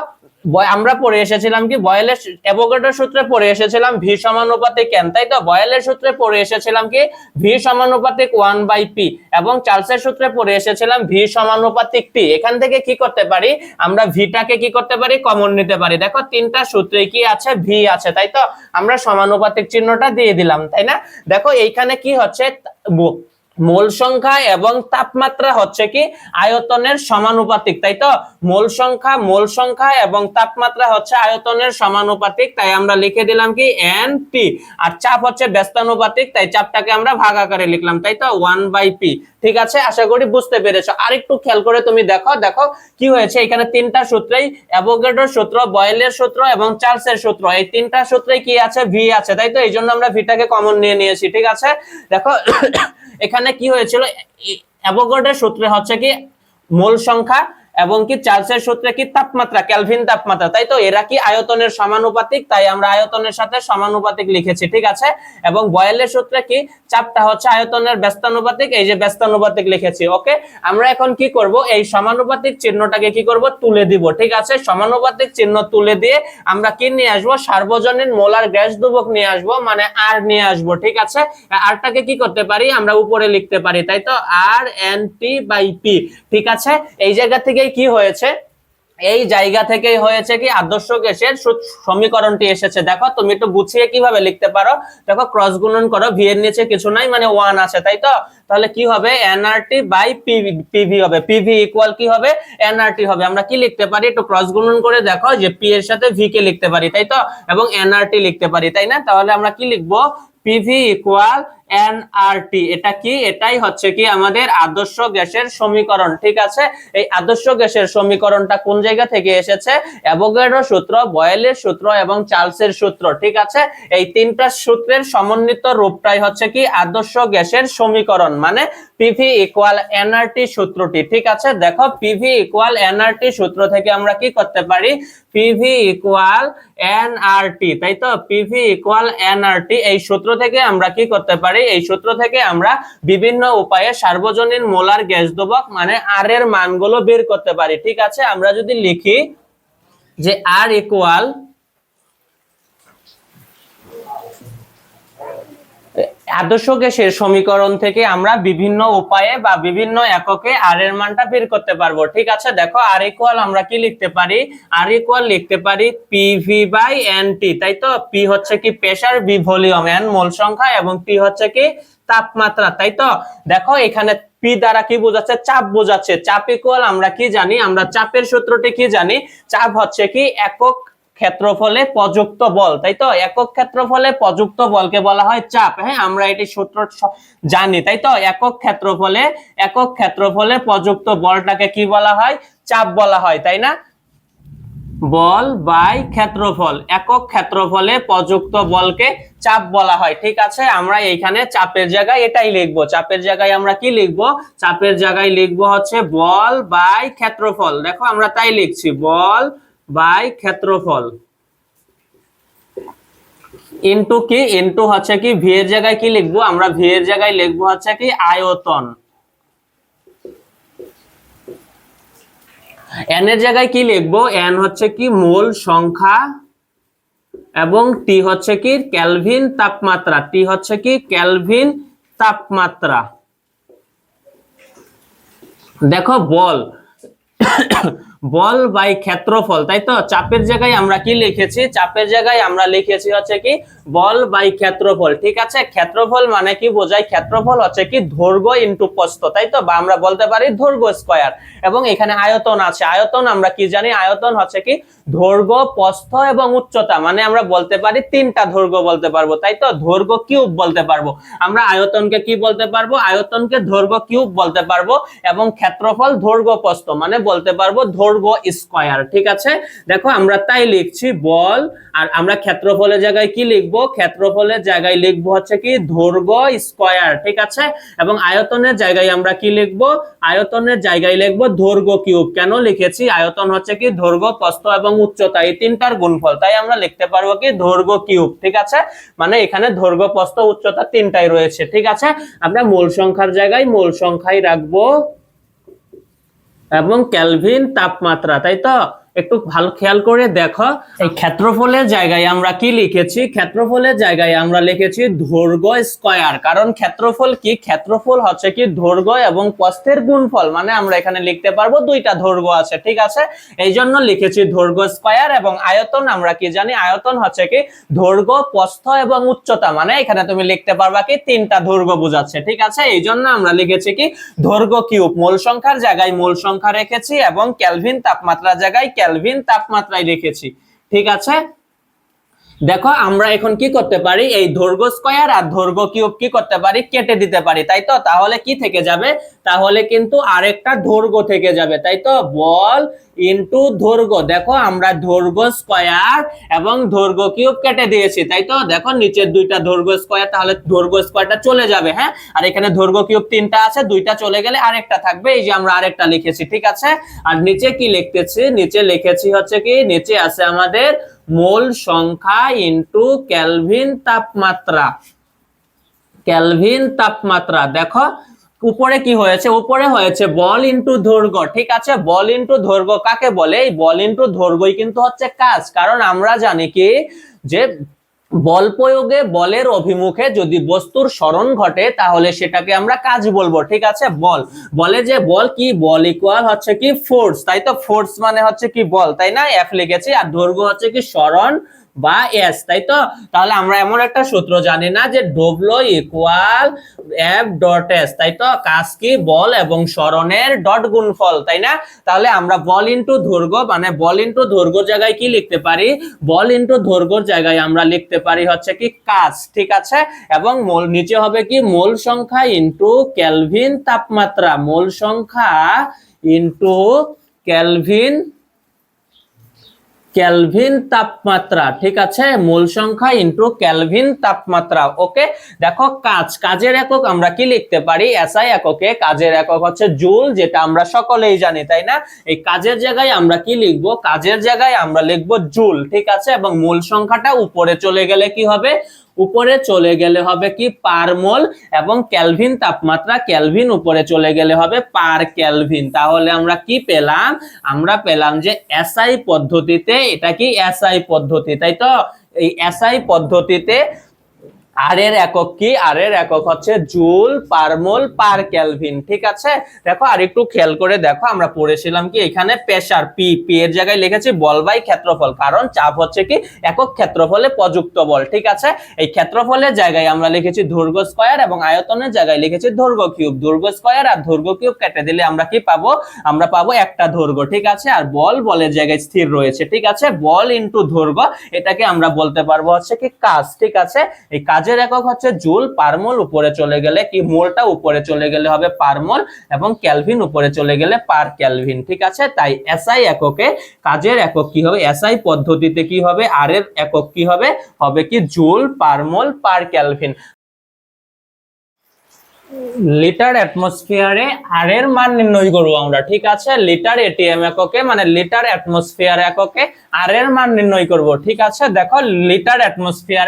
A: আমরা পড়ে এসেছিলাম কি বয়েলের অ্যাভোগাড্রোর সূত্রে পড়ে এসেছিলাম ভি সমানুপাতিক এন, তাই তো? বয়েলের সূত্রে পড়ে এসেছিলাম কি ভি সমানুপাতিক 1/p, এবং চার্লসের সূত্রে পড়ে এসেছিলাম ভি সমানুপাতিক টি। এখান থেকে কি করতে পারি? আমরা ভিটাকে কি করতে পারি? কমন নিতে পারি। দেখো তিনটা সূত্রে কি আছে? ভি আছে, তাই তো? আমরা সমানুপাতিক চিহ্নটা দিয়ে দিলাম, তাই না? দেখো এইখানে কি হচ্ছে? মোল সংখ্যা এবং তাপমাত্রা হচ্ছে কি আয়তনের সমানুপাতিক, তাই তো? মোল সংখ্যা এবং তাপমাত্রা হচ্ছে আয়তনের সমানুপাতিক, তাই আমরা লিখে দিলাম কি এন টি। আর চাপ হচ্ছে ব্যস্তানুপাতিক, তাই চাপটাকে আমরা ভাগ আকারে লিখলাম, তাই তো? 1/p, ঠিক আছে? আশা করি বুঝতে পেরেছো। আরেকটু খেয়াল করে তুমি দেখো, দেখো কি হয়েছে এখানে? তিনটা সূত্রেই অ্যাভোগাড্রোর সূত্র, বয়েলের সূত্র এবং চার্লসের সূত্র, এই তিনটা সূত্রেই কি আছে? ভি আছে, তাই তো? এই জন্য আমরা ভিটাকে কমন নিয়ে নিয়েছি, ঠিক আছে? দেখো এখানে কি হয়েছিল? অ্যাভোগাড্রোর সূত্রে হচ্ছে কি মোল সংখ্যা এবং কি চার্লসের সূত্রে কি তাপমাত্রা, কেলভিন তাপমাত্রা, তাই তো? এরা কি আয়তনের সমানুপাতিক, তাই আমরা আয়তনের সাথে সমানুপাতিক লিখেছি, ঠিক আছে? এবং বয়েলের সূত্রে কি চাপটা হচ্ছে আয়তনের ব্যস্তানুপাতিক, এই যে ব্যস্তানুপাতিক লিখেছি, ওকে? আমরা এখন কি করব? এই সমানুপাতিক চিহ্নটাকে কি করব? তুলে দিব, ঠিক আছে? সমানুপাতিক চিহ্ন তুলে দিয়ে আমরা কি নিয়ে আসবো? সার্বজনীন মোলার গ্যাস দ্রবক নিয়ে আসবো, মানে আর নিয়ে আসবো, ঠিক আছে? আরটাকে কি করতে পারি? আমরা উপরে লিখতে পারি, তাই তো? আর এন টি বাই পি, ঠিক আছে? এই জায়গা থেকে কি হয়েছে? এই জায়গা থেকেই হয়েছে কি আদর্শ গ্যাসের সমীকরণটি এসেছে। দেখো তুমি একটু গুছিয়ে কিভাবে লিখতে পারো, দেখো ক্রস গুণন করো, ভি এর নিচে কিছু নাই মানে 1 আছে, তাই তো? তাহলে কি হবে? এনআরটি বাই পিভি হবে। পিভি ইকুয়াল কি হবে? এনআরটি হবে। আমরা কি লিখতে পারি? একটু ক্রস গুণন করে দেখো যে পি এর সাথে ভি কে লিখতে পারি, তাই তো? এবং এনআরটি লিখতে পারি, তাই না? তাহলে আমরা কি লিখবো? PV equal nRT. এটা কি? এটাই হচ্ছে কি আমাদের আদর্শ গ্যাসের সমীকরণ, ঠিক আছে? এই আদর্শ গ্যাসের সমীকরণটা কোন জায়গা থেকে এসেছে? অ্যাভোগাড্রোর সূত্র, বয়েলের সূত্র এবং চার্লসের সূত্র, ঠিক আছে? এই তিনটা সূত্রের সমন্বিত রূপটাই হচ্ছে কি আদর্শ গ্যাসের সমীকরণ, মানে পিভি ইকুয়াল এনআরটি সূত্রটি, ঠিক আছে? দেখো পিভি ইকুয়াল এনআরটি সূত্র থেকে আমরা কি করতে পারি? পিভি ইকুয়াল এনআরটি, তাই তো? পিভি ইকুয়াল এনআরটি, এই সূত্র থেকে আমরা কি করতে পারি? এই সূত্র থেকে আমরা বিভিন্ন উপায়ে সার্বজনীন মোলার গ্যাস দ্রবক মানে আর এর মানগুলো বের করতে পারি, ঠিক আছে? আমরা যদি লিখি যে আর ইকুয়াল আদর্শ গ্যাসের সমীকরণ থেকে আমরা বিভিন্ন উপায়ে বা বিভিন্ন এককে আর এর মানটা বের করতে পারবো, ঠিক আছে? দেখো আর ইকুয়াল আমরা কি লিখতে পারি? আর ইকুয়াল লিখতে পারি পিভি বাই এনটি, তাই তো? পি হচ্ছে কি প্রেসার, ভি ভলিউম, এন মোল সংখ্যা এবং টি হচ্ছে কি তাপমাত্রা, তাই তো? দেখো এখানে পি দ্বারা কি বোঝাচ্ছে? চাপ বোঝাচ্ছে। চাপ ইকুয়াল আমরা কি জানি? আমরা চাপের সূত্রটি কি জানি? চাপ হচ্ছে কি একক ক্ষেত্রফলে প্রযুক্ত বল, তাই তো? একক ক্ষেত্রফলে প্রযুক্ত বলকে বলা হয় চাপ। হ্যাঁ, আমরা এটি সূত্র জানি, তাই তো? একক ক্ষেত্রফলে প্রযুক্ত বলটাকে কি বলা হয়? চাপ বলা হয়, তাই না? বল বাই ক্ষেত্রফল, একক ক্ষেত্রফলে প্রযুক্ত বলকে চাপ বলা হয়। ঠিক আছে, আমরা এইখানে চাপের জায়গায় এটাই লিখবো। চাপের জায়গায় আমরা কি লিখবো? চাপের জায়গায় লিখবো হচ্ছে বল বাই ক্ষেত্রফল। দেখো আমরা তাই লিখছি, বল বাই ক্ষেত্রফল ইনটু কি, ইনটু হচ্ছে কি ভি এর জায়গায় কি লিখবো আমরা? ভি এর জায়গায় লিখবো হচ্ছে কি আয়তন। এন এর জায়গায় কি লিখবো? এন হচ্ছে কি মোল সংখ্যা এবং টি হচ্ছে কি কেলভিন তাপমাত্রা। টি হচ্ছে কি কেলভিন তাপমাত্রা। দেখো বল বল বাই ক্ষেত্রফল, তাই তো? চাপের জায়গায় আমরা কি লিখেছি? চাপের জায়গায় আমরা লিখেছি হচ্ছে কি বল বাই ক্ষেত্রফল। ঠিক আছে, ক্ষেত্রফল মানে কি বোঝায়? ক্ষেত্রফল হচ্ছে কি দৈর্ঘ্য ইনটু প্রস্থ, তাই তো? বা আমরা বলতে পারি দৈর্ঘ্য স্কয়ার। এবং এখানে আয়তন আছে, আয়তন আমরা কি জানি? আয়তন হচ্ছে কি দৈর্ঘ্য, প্রস্থ এবং উচ্চতা। মানে আমরা বলতে পারি তিনটা দৈর্ঘ্য বলতে পারবো, তাই তো? দৈর্ঘ্য কিউব বলতে পারবো আমরা। আয়তনকে কি বলতে পারবো? আয়তনকে দৈর্ঘ্য কিউব বলতে পারবো। এবং ক্ষেত্রফল দৈর্ঘ্য প্রস্থ মানে বলতে পারবো দৈর্ঘ্য স্কয়ার। ঠিক আছে, দেখো আমরা তাই লিখছি বল। আর আমরা ক্ষেত্রফলের জায়গায় কি লিখবো? ক্ষেত্রফলের জায়গায় লিখবো হচ্ছে কি দৈর্ঘ্য স্কয়ার। ঠিক আছে, এবং আয়তনের জায়গায় আমরা কি লিখবো? আয়তনের জায়গায় লিখবো দৈর্ঘ্য কিউব। কেন লিখেছি? আয়তন হচ্ছে কি দৈর্ঘ্য, প্রস্থ এবং উচ্চতা, এই তিনটার গুণফল, তাই আমরা লিখতে পারবো কি দৈর্ঘ্য কিউব। ঠিক আছে, মানে এখানে দৈর্ঘ্য, প্রস্থ, উচ্চতা তিনটাই রয়েছে। ঠিক আছে, আমরা মূল সংখ্যার জায়গায় মূল সংখ্যাই রাখবো এবং কেলভিন তাপমাত্রা, তাই তো? একটু ভালো খেয়াল করে দেখো, এই ক্ষেত্রফলের জায়গায় আমরা কি লিখেছি? ক্ষেত্রফলের জায়গায় আমরা লিখেছি দৈর্ঘ্য স্কয়ার। কারণ ক্ষেত্রফল কি? ক্ষেত্রফল হচ্ছে কি দৈর্ঘ্য এবং প্রস্থের গুণফল। মানে আমরা এখানে লিখতে পারবো দুইটা দৈর্ঘ্য আছে। ঠিক আছে, এই জন্য লিখেছি দৈর্ঘ্য স্কয়ার। এবং আয়তন আমরা কি জানি? আয়তন হচ্ছে কি দৈর্ঘ্য, প্রস্থ এবং উচ্চতা। মানে এখানে তুমি লিখতে পারবা কি তিনটা দৈর্ঘ্য বোঝাচ্ছে। ঠিক আছে, এই জন্য আমরা লিখেছি কি দৈর্ঘ্য কিউব। মূল সংখ্যার জায়গায় মূল সংখ্যা রেখেছি এবং কেলভিন তাপমাত্রার জায়গায় কেলভিন তাপমাত্রায় রেখেছি। ঠিক আছে, দেখো আমরা এখন কি করতে পারি? এই দৈর্ঘ্য স্কয়ার আর দৈর্ঘ্য কিউব কি করতে পারি? কেটে দিতে পারি, তাই তো? তাহলে কি থেকে যাবে? তাহলে কিন্তু আরেকটা দৈর্ঘ্য থেকে যাবে, তাই তো? বল ইনটু দৈর্ঘ্য। দেখো আমরা দৈর্ঘ্য স্কয়ার এবং দৈর্ঘ্য কিউব কেটে দিয়েছি, তাই তো? দেখো নিচের দুইটা দৈর্ঘ্য স্কয়ার, তাহলে দৈর্ঘ্য স্কয়ারটা চলে যাবে, হ্যাঁ। আর এখানে দৈর্ঘ্য কিউব তিনটা আছে, দুইটা চলে গেলে আরেকটা থাকবে। এই যে আমরা আরেকটা লিখেছি। ঠিক আছে, আর নিচে কি লিখতেছি? নিচে লিখেছি হচ্ছে কি, নিচে আছে আমাদের মোল সংখ্যা ইনটু কেলভিন তাপমাত্রা। কেলভিন তাপমাত্রা। দেখো উপরে কি হয়েছে? উপরে হয়েছে বল ইনটু দৈর্ঘ্য। ঠিক আছে, বল ইনটু দৈর্ঘ্য কাকে বলে? এই বল ইনটু দৈর্ঘ্যই কিন্তু হচ্ছে কাজ। কারণ আমরা জানি কি যে বল প্রয়োগে বলের অভিমুখে যদি বস্তুর সরণ ঘটে তাহলে সেটাকে আমরা কাজ বলবো। ঠিক আছে, বল বলে যে বল কি? বল ইকুয়াল হচ্ছে কি ফোর্স, তাই তো? ফোর্স মানে হচ্ছে কি বল, তাই না? এফ লিখেছি। আর দৈর্ঘ্য হচ্ছে কি সরণ বা এস, তাই তো? তাহলে আমরা এমন একটা সূত্র জানি না যে W equal F dot S, তাই তো? কাজ কি? বল এবং সরণের ডট গুণফল, তাই না? তাহলে আমরা বল ইনটু দৈর্ঘ্য মানে বল ইনটু দৈর্ঘ্য জায়গায় কি লিখতে পারি? বল ইনটু দৈর্ঘ্যের জায়গায় আমরা লিখতে পারি হচ্ছে কি কাজ। ঠিক আছে, এবং মোল নিচে হবে কি মোল সংখ্যা ইনটু কেলভিন তাপমাত্রা। মোল সংখ্যা ইনটু কেলভিন কেলভিন তাপমাত্রা। ঠিক আছে, মূল সংখ্যা ইনটু কেলভিন তাপমাত্রা। ওকে, দেখো কাজ, কাজের একক আমরা কি লিখতে পারি? এসআই এককে কাজের একক হচ্ছে জুল, যেটা আমরা সকলেই জানি, তাই না? এই কাজের জায়গায় আমরা কি লিখবো? কাজের জায়গায় আমরা লিখবো জুল। ঠিক আছে, এবং মূল সংখ্যাটা উপরে চলে গেলে কি হবে? উপরে চলে গেলে হবে কি পার মোল, এবং কেলভিন তাপমাত্রা কেলভিন উপরে চলে গেলে হবে পার কেলভিন। তাহলে আমরা কি পেলাম? আমরা পেলাম যে এসআই পদ্ধতিতে, এটা কি এসআই পদ্ধতি, তাই তো? এই এসআই পদ্ধতিতে আর এর একক কি? আর এর একক হচ্ছে জুল পার মোল পার কেলভিন। ঠিক আছে, দেখো আর একটু খেয়াল করে দেখো, আমরা পড়েছিলাম কি এখানে প্রেসার পি, পি এর জায়গায় লিখেছি বল বাই ক্ষেত্রফল। কারণ চাপ হচ্ছে কি একক ক্ষেত্রফলে প্রযুক্ত বল। ঠিক আছে, এই ক্ষেত্রফলের জায়গায় আমরা লিখেছি দৈর্ঘ্য স্কয়ার এবং আয়তনের জায়গায় লিখেছি দৈর্ঘ্য কিউব। দৈর্ঘ্য স্কয়ার আর দৈর্ঘ্য কিউব কেটে দিলে আমরা কি পাবো? আমরা পাবো একটা দৈর্ঘ্য। ঠিক আছে, আর বল বলের জায়গায় স্থির রয়েছে। ঠিক আছে, বল ইনটু দৈর্ঘ্য, এটাকে আমরা বলতে পারবো হচ্ছে কি কাজ। ঠিক আছে, এই কাজ কাজের একক হচ্ছে জুল, পার মোল উপরে চলে গেলে কি মোলটা উপরে চলে গেলে হবে পার মোল এবং কেলভিন উপরে চলে গেলে পার কেলভিন। ঠিক আছে, তাই এসআই এককে কাজের একক কি হবে, এসআই পদ্ধতিতে কি হবে, আর এর একক কি হবে, হবে কি জুল পার মোল পার কেলভিন। লিটার অ্যাটমসফিয়ারে আর এর মান নির্ণয় করবো আমরা। ঠিক আছে, লিটার এটিএম এককে মানে লিটার অ্যাটমসফিয়ার এককে আর এর মান নির্ণয় করব। ঠিক আছে, দেখো লিটার অ্যাটমসফিয়ার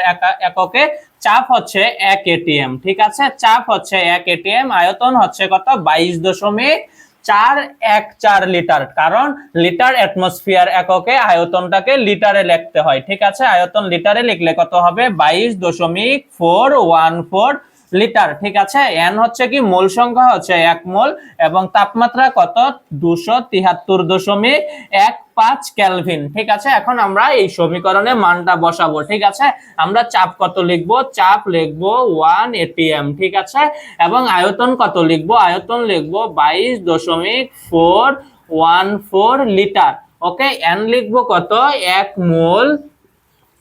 A: এককে চাপ হচ্ছে 1 এটিএম। ঠিক আছে, চাপ হচ্ছে 1 এটিএম, আয়তন হচ্ছে কত 22.414 লিটার, কারণ লিটার অ্যাটমসফিয়ার এককে আয়তনটাকে লিটারে লিখতে হয়। ঠিক আছে, আয়তন লিটারে লিখলে কত হবে 22.414 লিটার। ঠিক আছে, এন হচ্ছে কি মোল সংখ্যা হচ্ছে 1 মোল এবং তাপমাত্রা কত 273.15 কেলভিন। ঠিক আছে, এখন আমরা এই সমীকরণে মানটা বসাবো। ঠিক আছে, আমরা চাপ কত লিখবো, চাপ লিখবো 1 এটিএম। ঠিক আছে, এবং আয়তন কত লিখবো, আয়তন লিখবো 22.414 লিটার। ওকে, এন লিখবো কত 1 মোল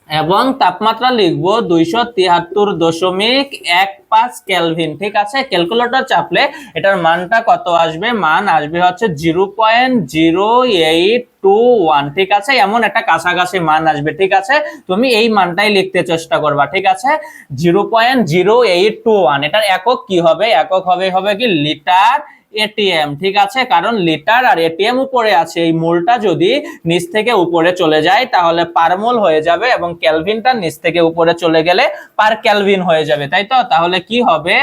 A: এবং তাপমাত্রা লিখবো 273.15 কেলভিন। ঠিক আছে, ক্যালকুলেটর চাপলে এটার মানটা কত আসবে, মান আসবে হচ্ছে 0.0821। ঠিক আছে, এমন একটা কাছাকাছি মান আসবে। ঠিক আছে, তুমি এই মানটাই লিখতে চেষ্টা করবা। ঠিক আছে, 0.0821। এটার একক কি হবে, একক হবে কি লিটার এটিএম। ঠিক আছে, কারণ লিটার আর এটিএম উপরে আছে, এই মোলটা যদি নিচ থেকে উপরে চলে যায় তাহলে পার মোল হয়ে যাবে এবং কেলভিনটা নিচ থেকে উপরে চলে গেলে পার কেলভিন হয়ে যাবে, তাই তো। তাহলে কি হবে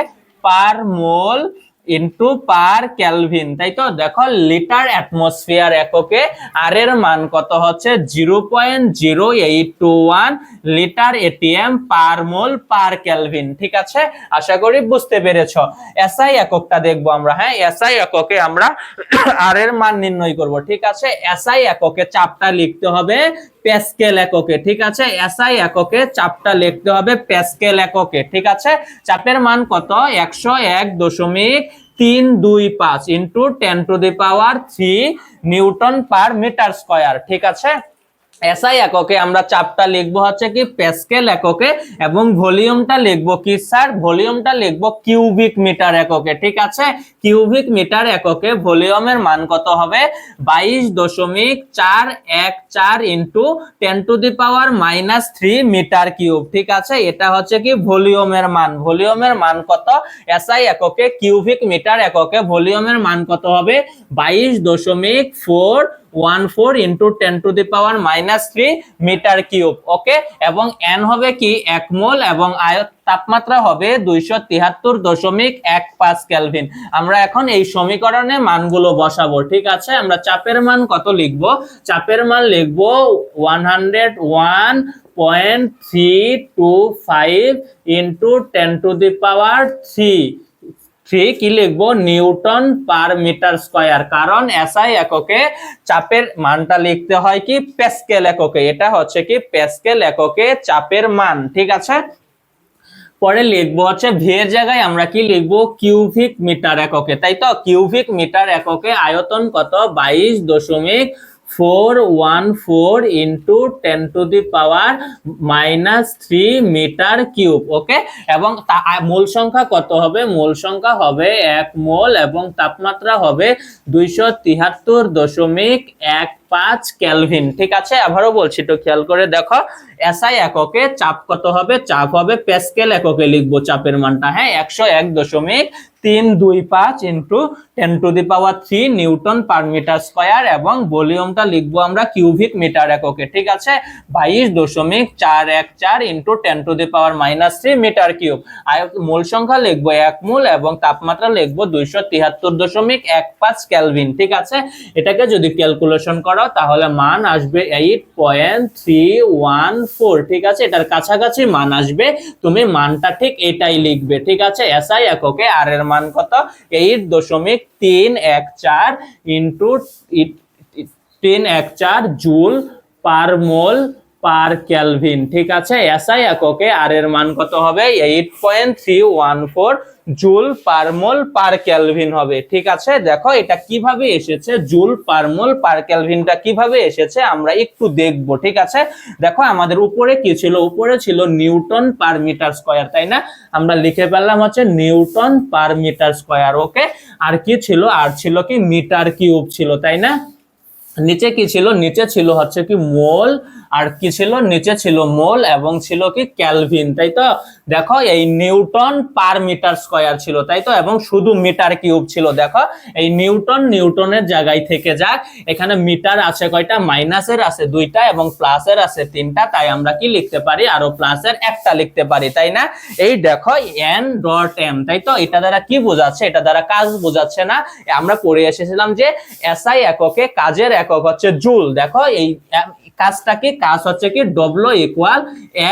A: পার মোল ইনটু পার কেলভিন, তাই তো। দেখো লিটার অ্যাটমসফিয়ার এককে আর এর মান কত হচ্ছে 0.0821 লিটার এটিএম পার মোল পার কেলভিন। ঠিক আছে, আশা করি বুঝতে পেরেছো। এসআই এককটা দেখবো আমরা। হ্যাঁ, এসআই এককে আমরা আর এর মান নির্ণয় করব। ঠিক আছে, এসআই এককে চাপটা লিখতে হবে প্যাসকেল এককে। ঠিক আছে, এসআই এককে চাপটা লিখতে হবে প্যাসকেল এককে। ঠিক আছে, চাপের মান কত 101.325 into 10⁻³ newton per metre square. ঠিক আছে, এসআই এককে আমরা চাপটা লিখবো হচ্ছে কি প্যাসকেল এককে এবং ভলিউমটা লিখবো কি স্যার, ভলিউমটা লিখবো কিউবিক মিটার এককে। ঠিক আছে, কিউবিক মিটার এককে ভলিউমের মান কত হবে 22.414 ইন্টু 10⁻³ মিটার কিউব। ঠিক আছে, এটা হচ্ছে কি ভলিউমের মান। ভলিউমের মান কত এসআই এককে কিউবিক মিটার এককে ভলিউমের মান কত হবে 22.414 ইন্টু 10⁻³ মিটার কিউব। ওকে, এবং এন হবে কি 1 মোল এবং তাপমাত্রা হবে 273.15 কেলভিন। আমরা এখন এই সমীকরণে মানগুলো বসাবো। ঠিক আছে, আমরা চাপের মান কত লিখবো, চাপের মান লিখবো 101.325 ইন্টু 10⁻³ কি লিখবো নিউটন পার মিটার স্কয়ার, কারণ এসআই এককে চাপের মানটা লিখতে হয় কি প্যাসকেল এককে। এটা হচ্ছে কি প্যাসকেল এককে চাপের মান। ঠিক আছে, পরে লিখবো হচ্ছে ভি এর জায়গায় আমরা কি লিখবো কিউবিক মিটার এককে, তাই তো। কিউবিক মিটার এককে আয়তন কত 22.414 ইন্টু 10⁻³ মিটার কিউব। ওকে, এবং মোল সংখ্যা কত হবে, মোল সংখ্যা হবে 1 মোল এবং তাপমাত্রা হবে 273.15 কেলভিন। ঠিক আছে, আবারও বলছি তো খেয়াল করে দেখো, এসআই এককে চাপ কত হবে, চাপ হবে প্যাসকেল এককে লিখবো চাপের মানটা। হ্যাঁ, 101.325 into 10⁻³ newton per metre square এবং ভলিউমটা লিখবো আমরা কিউবিক মিটার এককে। ঠিক আছে, 22.414 ইন্টু 10⁻³ মিটার কিউব। মোল সংখ্যা লিখবো 1 মোল এবং তাপমাত্রা লিখবো 273.15 কেলভিন। ঠিক আছে, এটাকে যদি ক্যালকুলেশন করো তাহলে মান আসবে 8.314। ঠিক আছে, এটার কাছাকাছি মান আসবে, তুমি মানটা ঠিক এটাই লিখবে। ঠিক আছে, এসআই এককে আর এর মান কত 8.314 ইন্টু 314 জুল পার মোল পার কেলভিন। ঠিক আছে, এসআই এককে আর এর মান কত হবে? 8.314 জুল পার মোল পার কেলভিন হবে। ঠিক আছে, দেখো এটা কিভাবে এসেছে, জুল পার মোল পার কেলভিনটা কিভাবে এসেছে আমরা একটু দেখবো। ঠিক আছে, দেখো আমাদের উপরে কি ছিল? উপরে ছিল নিউটন পার মিটার স্কয়ার, তাই না? আমরা লিখে ফেললাম হচ্ছে নিউটন পার মিটার স্কয়ার। ওকে, আর কি ছিল? আর ছিল কি মিটার কিউব ছিল, তাই না? নিচে কি ছিল? নিচে ছিল হচ্ছে কি মোল, আর কি ছিল? নিচে ছিল মোল এবং ছিল কি কেলভিন, তাই তো? দেখো এই নিউটন পার মিটার স্কয়ার ছিল, তাই তো? এবং শুধু মিটার কিউব ছিল। দেখো এই নিউটনের জায়গায় থেকে যাক, এখানে মিটার আছে কয়টা? মাইনাসের আছে দুইটা এবং প্লাসের আছে তিনটা, তাই আমরা কি লিখতে পারি? আরো প্লাসের একটা লিখতে পারি, তাই না? এই দেখো এন ডট এম, তাই তো? এটা দ্বারা কি বোঝাচ্ছে? এটা দ্বারা কাজ বোঝাচ্ছে না? আমরা পড়ে এসেছিলাম যে এসআই এককে কাজের একক হচ্ছে জুল। দেখো এই কাজটা কি? কাজ হচ্ছে কি W equal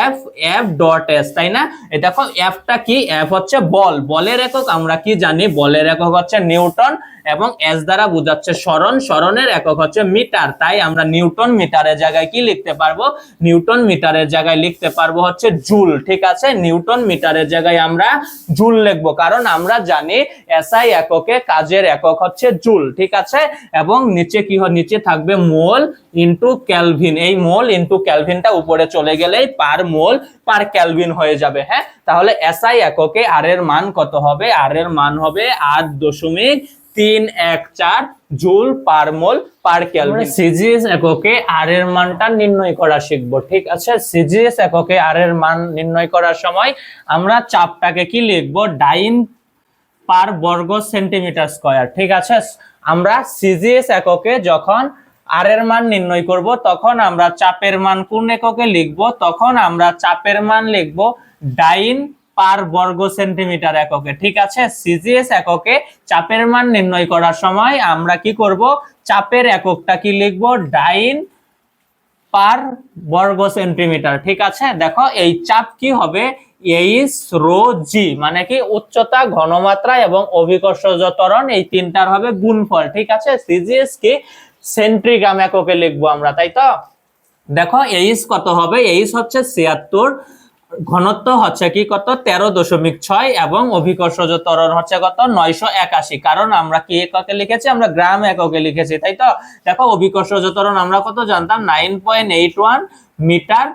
A: F F dot S, তাই না? এই দেখো এফটা কি? এফ হচ্ছে বল, বলের একক আমরা কি জানি? বলের একক হচ্ছে নিউটন এবং এস দ্বারা বোঝাচ্ছে সরণ, সরণের একক হচ্ছে মিটার। তাই আমরা নিউটন মিটারের জায়গায় কি লিখতে পারবো? নিউটন মিটারের জায়গায় লিখতে পারবো হচ্ছে জুল। ঠিক আছে, নিউটন মিটারের জায়গায় আমরা জুল লিখবো, কারণ আমরা জানি এসআই এককে কাজের একক হচ্ছে জুল। ঠিক আছে, এবং নিচে কি হয়? নিচে থাকবে মোল ইনটু কেলভিন। এই মোল ইনটু কেলভিনটা উপরে চলে গেলেই পার মোল পার কেলভিন হয়ে যাবে। হ্যাঁ, তাহলে এসআই এককে আর এর মান কত হবে? আর এর মান হবে 8.314 জুল পার মোল পার কেলভিন। সিজিএস এককে আর এর মানটা নির্ণয় করা শিখবো। ঠিক আছে, সিজিএস এককে আর এর মান নির্ণয় করার সময় আমরা চাপটাকে কি লিখবো? ডাইন পার বর্গ সেন্টিমিটার স্কয়ার। ঠিক আছে, আমরা সিজিএস এককে যখন আর এর মান নির্ণয় করব তখন আমরা চাপের মান কোন এককে লিখব? তখন আমরা চাপের মান লিখব ডাইন পার বর্গ সেন্টিমিটার এককে। ঠিক আছে, সিজিএস এককে চাপের মান নির্ণয় করার সময় আমরা কি করব? চাপের এককটা কি লিখব? ডাইন পার বর্গ সেন্টিমিটার। ঠিক আছে, দেখো এই চাপ কি হবে? এইচ রো জি, মানে কি উচ্চতা, ঘনমাত্রা এবং অভিকর্ষজ ত্বরণ, এই তিনটার হবে গুণফল। ঠিক আছে, সিজিএস কি সেন্ট্রিগ্রাম এককে লিখবো আমরা, তাই তো? দেখো এইচ কত হবে? এইচ হচ্ছে 76, ঘনত্ব হচ্ছে কি কত? 13.6 এবং অভিকর্ষজ ত্বরণ হচ্ছে কত? 981। কারণ আমরা কি এককে লিখেছি? আমরা গ্রাম এককে লিখেছি, তাই তো? দেখো অভিকর্ষজ ত্বরণ আমরা কত জানতাম? 9.81 মিটার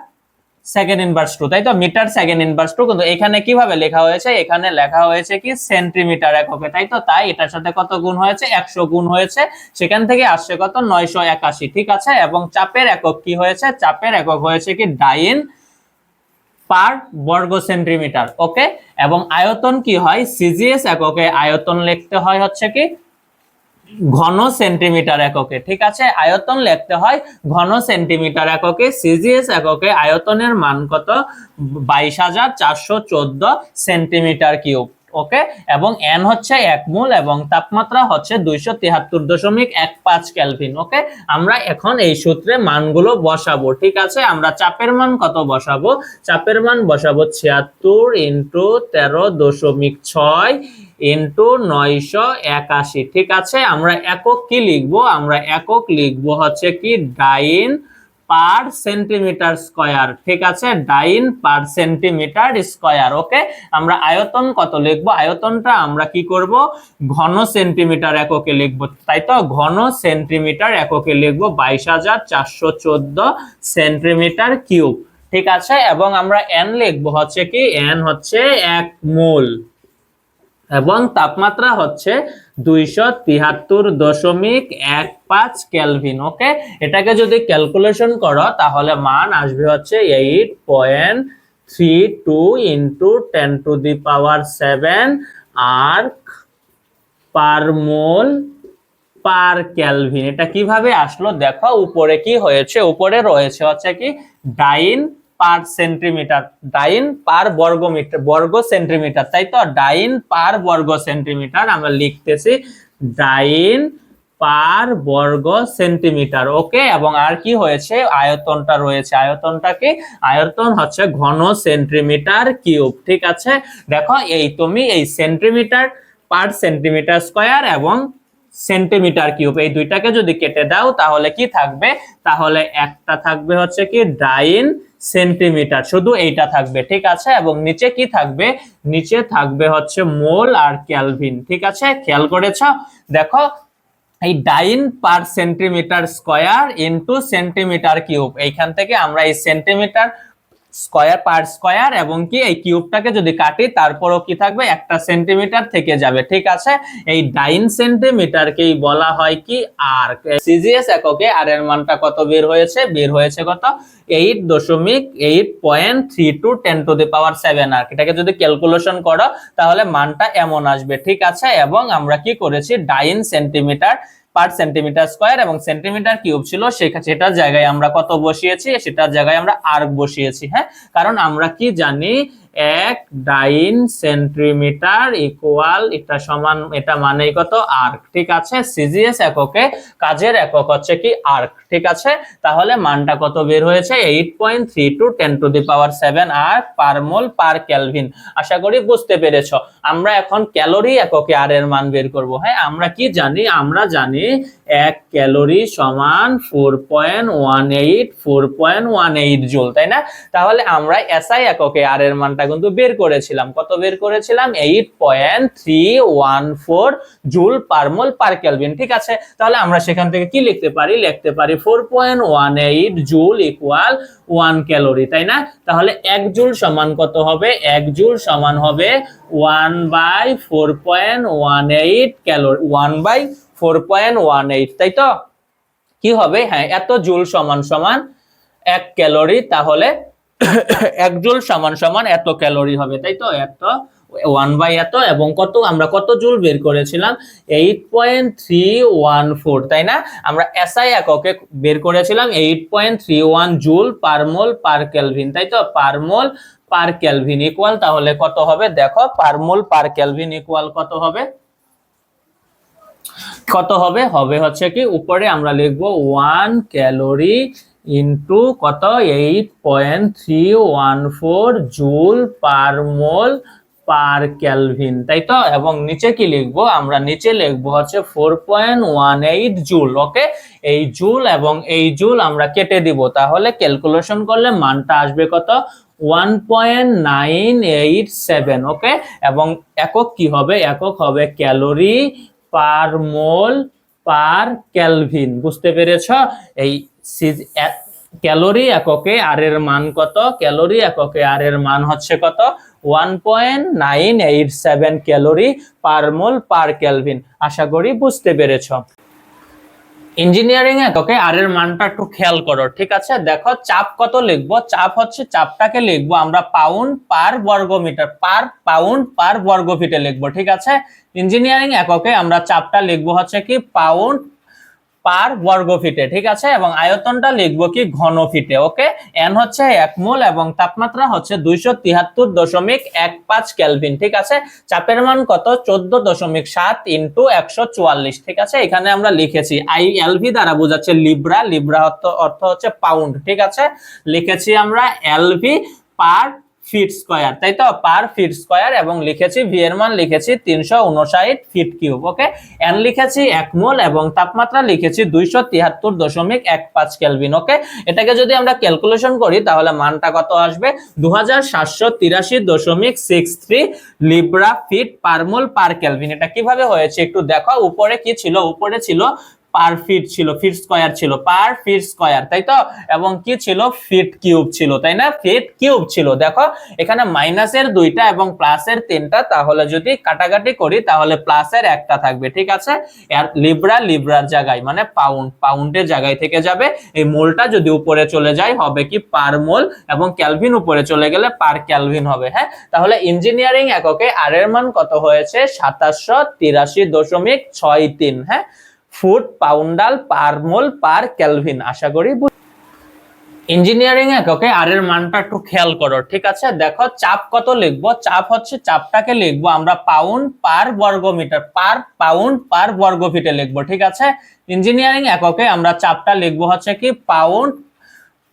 A: সেকেন্ড ইনভার্স 2, তাই তো? মিটার সেকেন্ড ইনভার্স 2, কিন্তু এখানে কিভাবে লেখা হয়েছে? এখানে লেখা হয়েছে কি সেন্টিমিটার এককে, তাই তো? তাই এটার সাথে কত গুণ হয়েছে? 100 গুণ হয়েছে, সেখান থেকে আসছে কত? 981। ঠিক আছে, এবং চাপের একক কি হয়েছে? চাপের একক হয়েছে কি ডাইন পার বর্গ সেন্টিমিটার। ওকে, এবং আয়তন কি হয়? সিজিএস এককে আয়তন লিখতে হয় হচ্ছে কি ঘন সেন্টিমিটার এককে। ঠিক আছে, আয়তন লিখতে হয় ঘন সেন্টিমিটার এককে। সিজিএস এককে আয়তনের মান কত? 22,414 সেন্টিমিটার কিউব। ওকে, এবং এন হচ্ছে 1 মোল এবং তাপমাত্রা হচ্ছে 273.15 কেলভিন। ওকে, আমরা এখন এই সূত্রে মানগুলো বসাবো। ঠিক আছে, আমরা চাপের মান কত বসাবো? চাপের মান বসাবো 76 ইন্টু 13.6 ইন্টু 981। ঠিক আছে, আমরা একক কি লিখবো? আমরা একক লিখবো হচ্ছে কি ডাইন পার সেন্টিমিটার স্কয়ার। ঠিক আছে, ডাইন পার সেন্টিমিটার স্কয়ার। ওকে, আমরা আয়তন কত লিখবো? আয়তনটা আমরা কি করব? ঘন সেন্টিমিটার এককে লিখবো, তাই তো? ঘন সেন্টিমিটার এককে লিখবো 22,414 সেন্টিমিটার কিউব। ঠিক আছে, এবং আমরা এন লিখবো হচ্ছে কি এন হচ্ছে 1 মোল এবং তাপমাত্রা হচ্ছে 273.15 কেলভিন। ওকে, এটাকে যদি ক্যালকুলেশন করো তাহলে মান আসবে হচ্ছে 8.32 ইন্টু 10⁻⁷ আর্ক পার মোল পার কেলভিন। এটা কিভাবে আসলো? দেখো উপরে কি হয়েছে? উপরে রয়েছে হচ্ছে কি ডাইন পার সেন্টিমিটার, ডাইন পার বর্গমিটার, বর্গ সেন্টিমিটার, তাই তো? ডাইন পার বর্গ সেন্টিমিটার আমরা লিখতেছি ডাইন পার বর্গ সেন্টিমিটার। ওকে, এবং আর কি হয়েছে? আয়তনটা রয়েছে, আয়তনটা কি? আয়তন হচ্ছে ঘন সেন্টিমিটার কিউব। ঠিক আছে, দেখো এই তুমি এই সেন্টিমিটার পার সেন্টিমিটার স্কয়ার এবং সেন্টিমিটার কিউব। এই দুইটাকে যদি কেটে দাও তাহলে কি থাকবে, তাহলে একটা থাকবে হচ্ছে কি ডাইন সেন্টিমিটার, শুধু এইটা থাকবে, ঠিক আছে। এবং নিচে কি থাকবে, নিচে থাকবে হচ্ছে মোল আর কেলভিন, ঠিক আছে। খেয়াল করেছ, দেখো এই dyne per centimetre square into centimetre cube, এইখান থেকে আমরা এই সেন্টিমিটার স্কয়ার পার স্কয়ার এবং কি এই কিউবটাকে যদি কাটি তারপরও কি থাকবে, একটা সেন্টিমিটার থেকে যাবে, ঠিক আছে। এই ডাইন সেন্টিমিটারকেই বলা হয় কি আর্ক। সিজিএস এককে আর এর মানটা কত বের হয়েছে, বের হয়েছে কত 8.8.32 10⁻⁷ আর্ক। এটাকে যদি ক্যালকুলেশন করো তাহলে মানটা এমন আসবে, ঠিক আছে। এবং আমরা কি করেছি, ডাইন সেন্টিমিটার পার সেন্টিমিটার স্কয়ার এবং সেন্টিমিটার কিউব ছিল, সেটার জায়গায় আমরা কত বসিয়েছি, সেটার জায়গায় আমরা আর্ক বসিয়েছি, হ্যাঁ। কারণ আমরা কি জানি, এক ডাইন সেন্টিমিটার ইকুয়াল এটা সমান, এটা মানেই কত আর্ক, ঠিক আছে। সিজিএস এককে কাজের একক হচ্ছে কি আর্ক, ঠিক আছে। তাহলে মানটা কত বের হয়েছে, 8.32 10⁻⁷ আর্ক পার মোল পার কেলভিন। আশা করি বুঝতে পেরেছো। আমরা এখন ক্যালোরি এককে আর এর মান বের করব, হ্যাঁ। আমরা কি জানি, আমরা জানি 1 ক্যালোরি সমান 4.18 জুল, তাই না। তাহলে আমরা এসআই এককে আর এর মানটা কিন্তু বের করেছিলাম, কত বের করেছিলাম, 8.314 জুল পার মোল পার কেলভিন, ঠিক আছে। তাহলে আমরা সেখান থেকে কি লিখতে পারি, লিখতে পারি 4.18 জুল ইকুয়াল 1 ক্যালোরি, তাই না। তাহলে 1 জুল সমান কত হবে, 1 জুল সমান হবে 1/4.18 ক্যালোরি, 1/4.18, তাই তো। কি হবে, হ্যাঁ, এত জুল সমান সমান 1 ক্যালোরি, তাহলে 1 জুল সমান সমান এত ক্যালোরি হবে, তাই তো। এত 1/এত এবং কত, আমরা কত জুল বের করেছিলাম, 8.314, তাই না। আমরা এসআই এককে বের করেছিলাম 8.31 জুল পার মোল পার কেলভিন, তাই তো। পার মোল পার কেলভিন ইকুয়াল তাহলে কত হবে, দেখো পার মোল পার কেলভিন ইকুয়াল কত হবে, কত হবে, হবে হচ্ছে কি উপরে আমরা লিখবো 1 ক্যালোরি ইনটু কত 8.314 জুল পার মোল পার কেলভিন, তাই তো। এবং নিচে কি লিখবো, আমরা নিচে লিখবো হচ্ছে 4.18 জুল, ওকে। এই জুল এবং এই জুল আমরা কেটে দিব, তাহলে ক্যালকুলেশন করলে মানটা আসবে কত, 1.987, ওকে। এবং একক কি হবে, একক হবে ক্যালোরি পার মোল পার কেলভিন, বুঝতে পেরেছ। এই ক্যালোরি এককে আর এর মান কত, ক্যালোরি এককে আর এর মান হচ্ছে কত, 1.987 ক্যালোরি পার মোল পার কেলভিন। আশা করি বুঝতে পেরেছ। ইঞ্জিনিয়ারিং এককে আর এর মানটা একটু খেয়াল করো, ঠিক আছে। দেখো চাপ কত লিখবো, চাপ হচ্ছে, চাপটাকে লিখবো আমরা পাউন্ড পার বর্গমিটার, পার পাউন্ড পার বর্গফিটে লিখবো, ঠিক আছে। ইঞ্জিনিয়ারিং এককে আমরা চাপটা লিখবো হচ্ছে কি পাউন্ড পার বর্গফিটে, ঠিক আছে। এবং আয়তনটা লিখবো কি ঘনফিটে, ওকে। এন হচ্ছে 1 মোল এবং তাপমাত্রা হচ্ছে 273.15 কেলভিন, ঠিক আছে। চাপের মান কত, 14.7 ইনটু 144, ঠিক আছে। এখানে আমরা লিখেছি আইএলভি দ্বারা বোঝাচ্ছে লিব্রা, লিব্রা অর্থ হচ্ছে পাউন্ড, ঠিক আছে। লিখেছি আমরা এলভি পার ফিট স্কয়ার, তাই তো, পার ফিট স্কয়ার। এবং লিখেছি ভি এর মান লিখেছি 359 ফিট কিউব, ওকে। এন লিখেছি 1 মোল এবং তাপমাত্রা লিখেছি 273.15 কেলভিন, ওকে। এটাকে যদি আমরা ক্যালকুলেশন করি তাহলে মানটা কত আসবে, 2783.63 লিব্রা ফিট পার মোল পার কেলভিন। এটা কিভাবে হয়েছে একটু দেখো, উপরে কি ছিল, উপরে ছিল পার ফিট ছিল, ফিট স্কয়ার ছিল, পার ফিট স্কয়ার, তাই তো। এবং কি ছিল, ফিট কিউব ছিল, তাই না, ফিট কিউব ছিল। দেখো এখানে মাইনাসের 2টা এবং প্লাসের 3টা, তাহলে যদি কাটাকাটি করি তাহলে প্লাসের 1টা থাকবে, ঠিক আছে। আর লিব্রা, লিব্রার জায়গায় মানে পাউন্ড, পাউন্ডের জায়গায় থেকে যাবে। এই মোলটা যদি উপরে চলে যায় হবে কি পার মোল, এবং কেলভিন উপরে চলে গেলে পার কেলভিন হবে, হ্যাঁ। তাহলে ইঞ্জিনিয়ারিং এককে আর এর মান কত হয়েছে, 2783.63, হ্যাঁ, ফুট পাউন্ডাল পার মোল পার কেলভিন। আশা করি ইঞ্জিনিয়ারিং এককে আর এর মানটা একটু খেয়াল করো, ঠিক আছে। দেখো চাপ কত লিখবো, চাপ হচ্ছে, চাপটাকে লিখবো আমরা পাউন্ড পার বর্গমিটার, পার পাউন্ড পার বর্গফিটে লিখবো, ঠিক আছে। ইঞ্জিনিয়ারিং এককে আমরা চাপটা লিখবো হচ্ছে কি পাউন্ড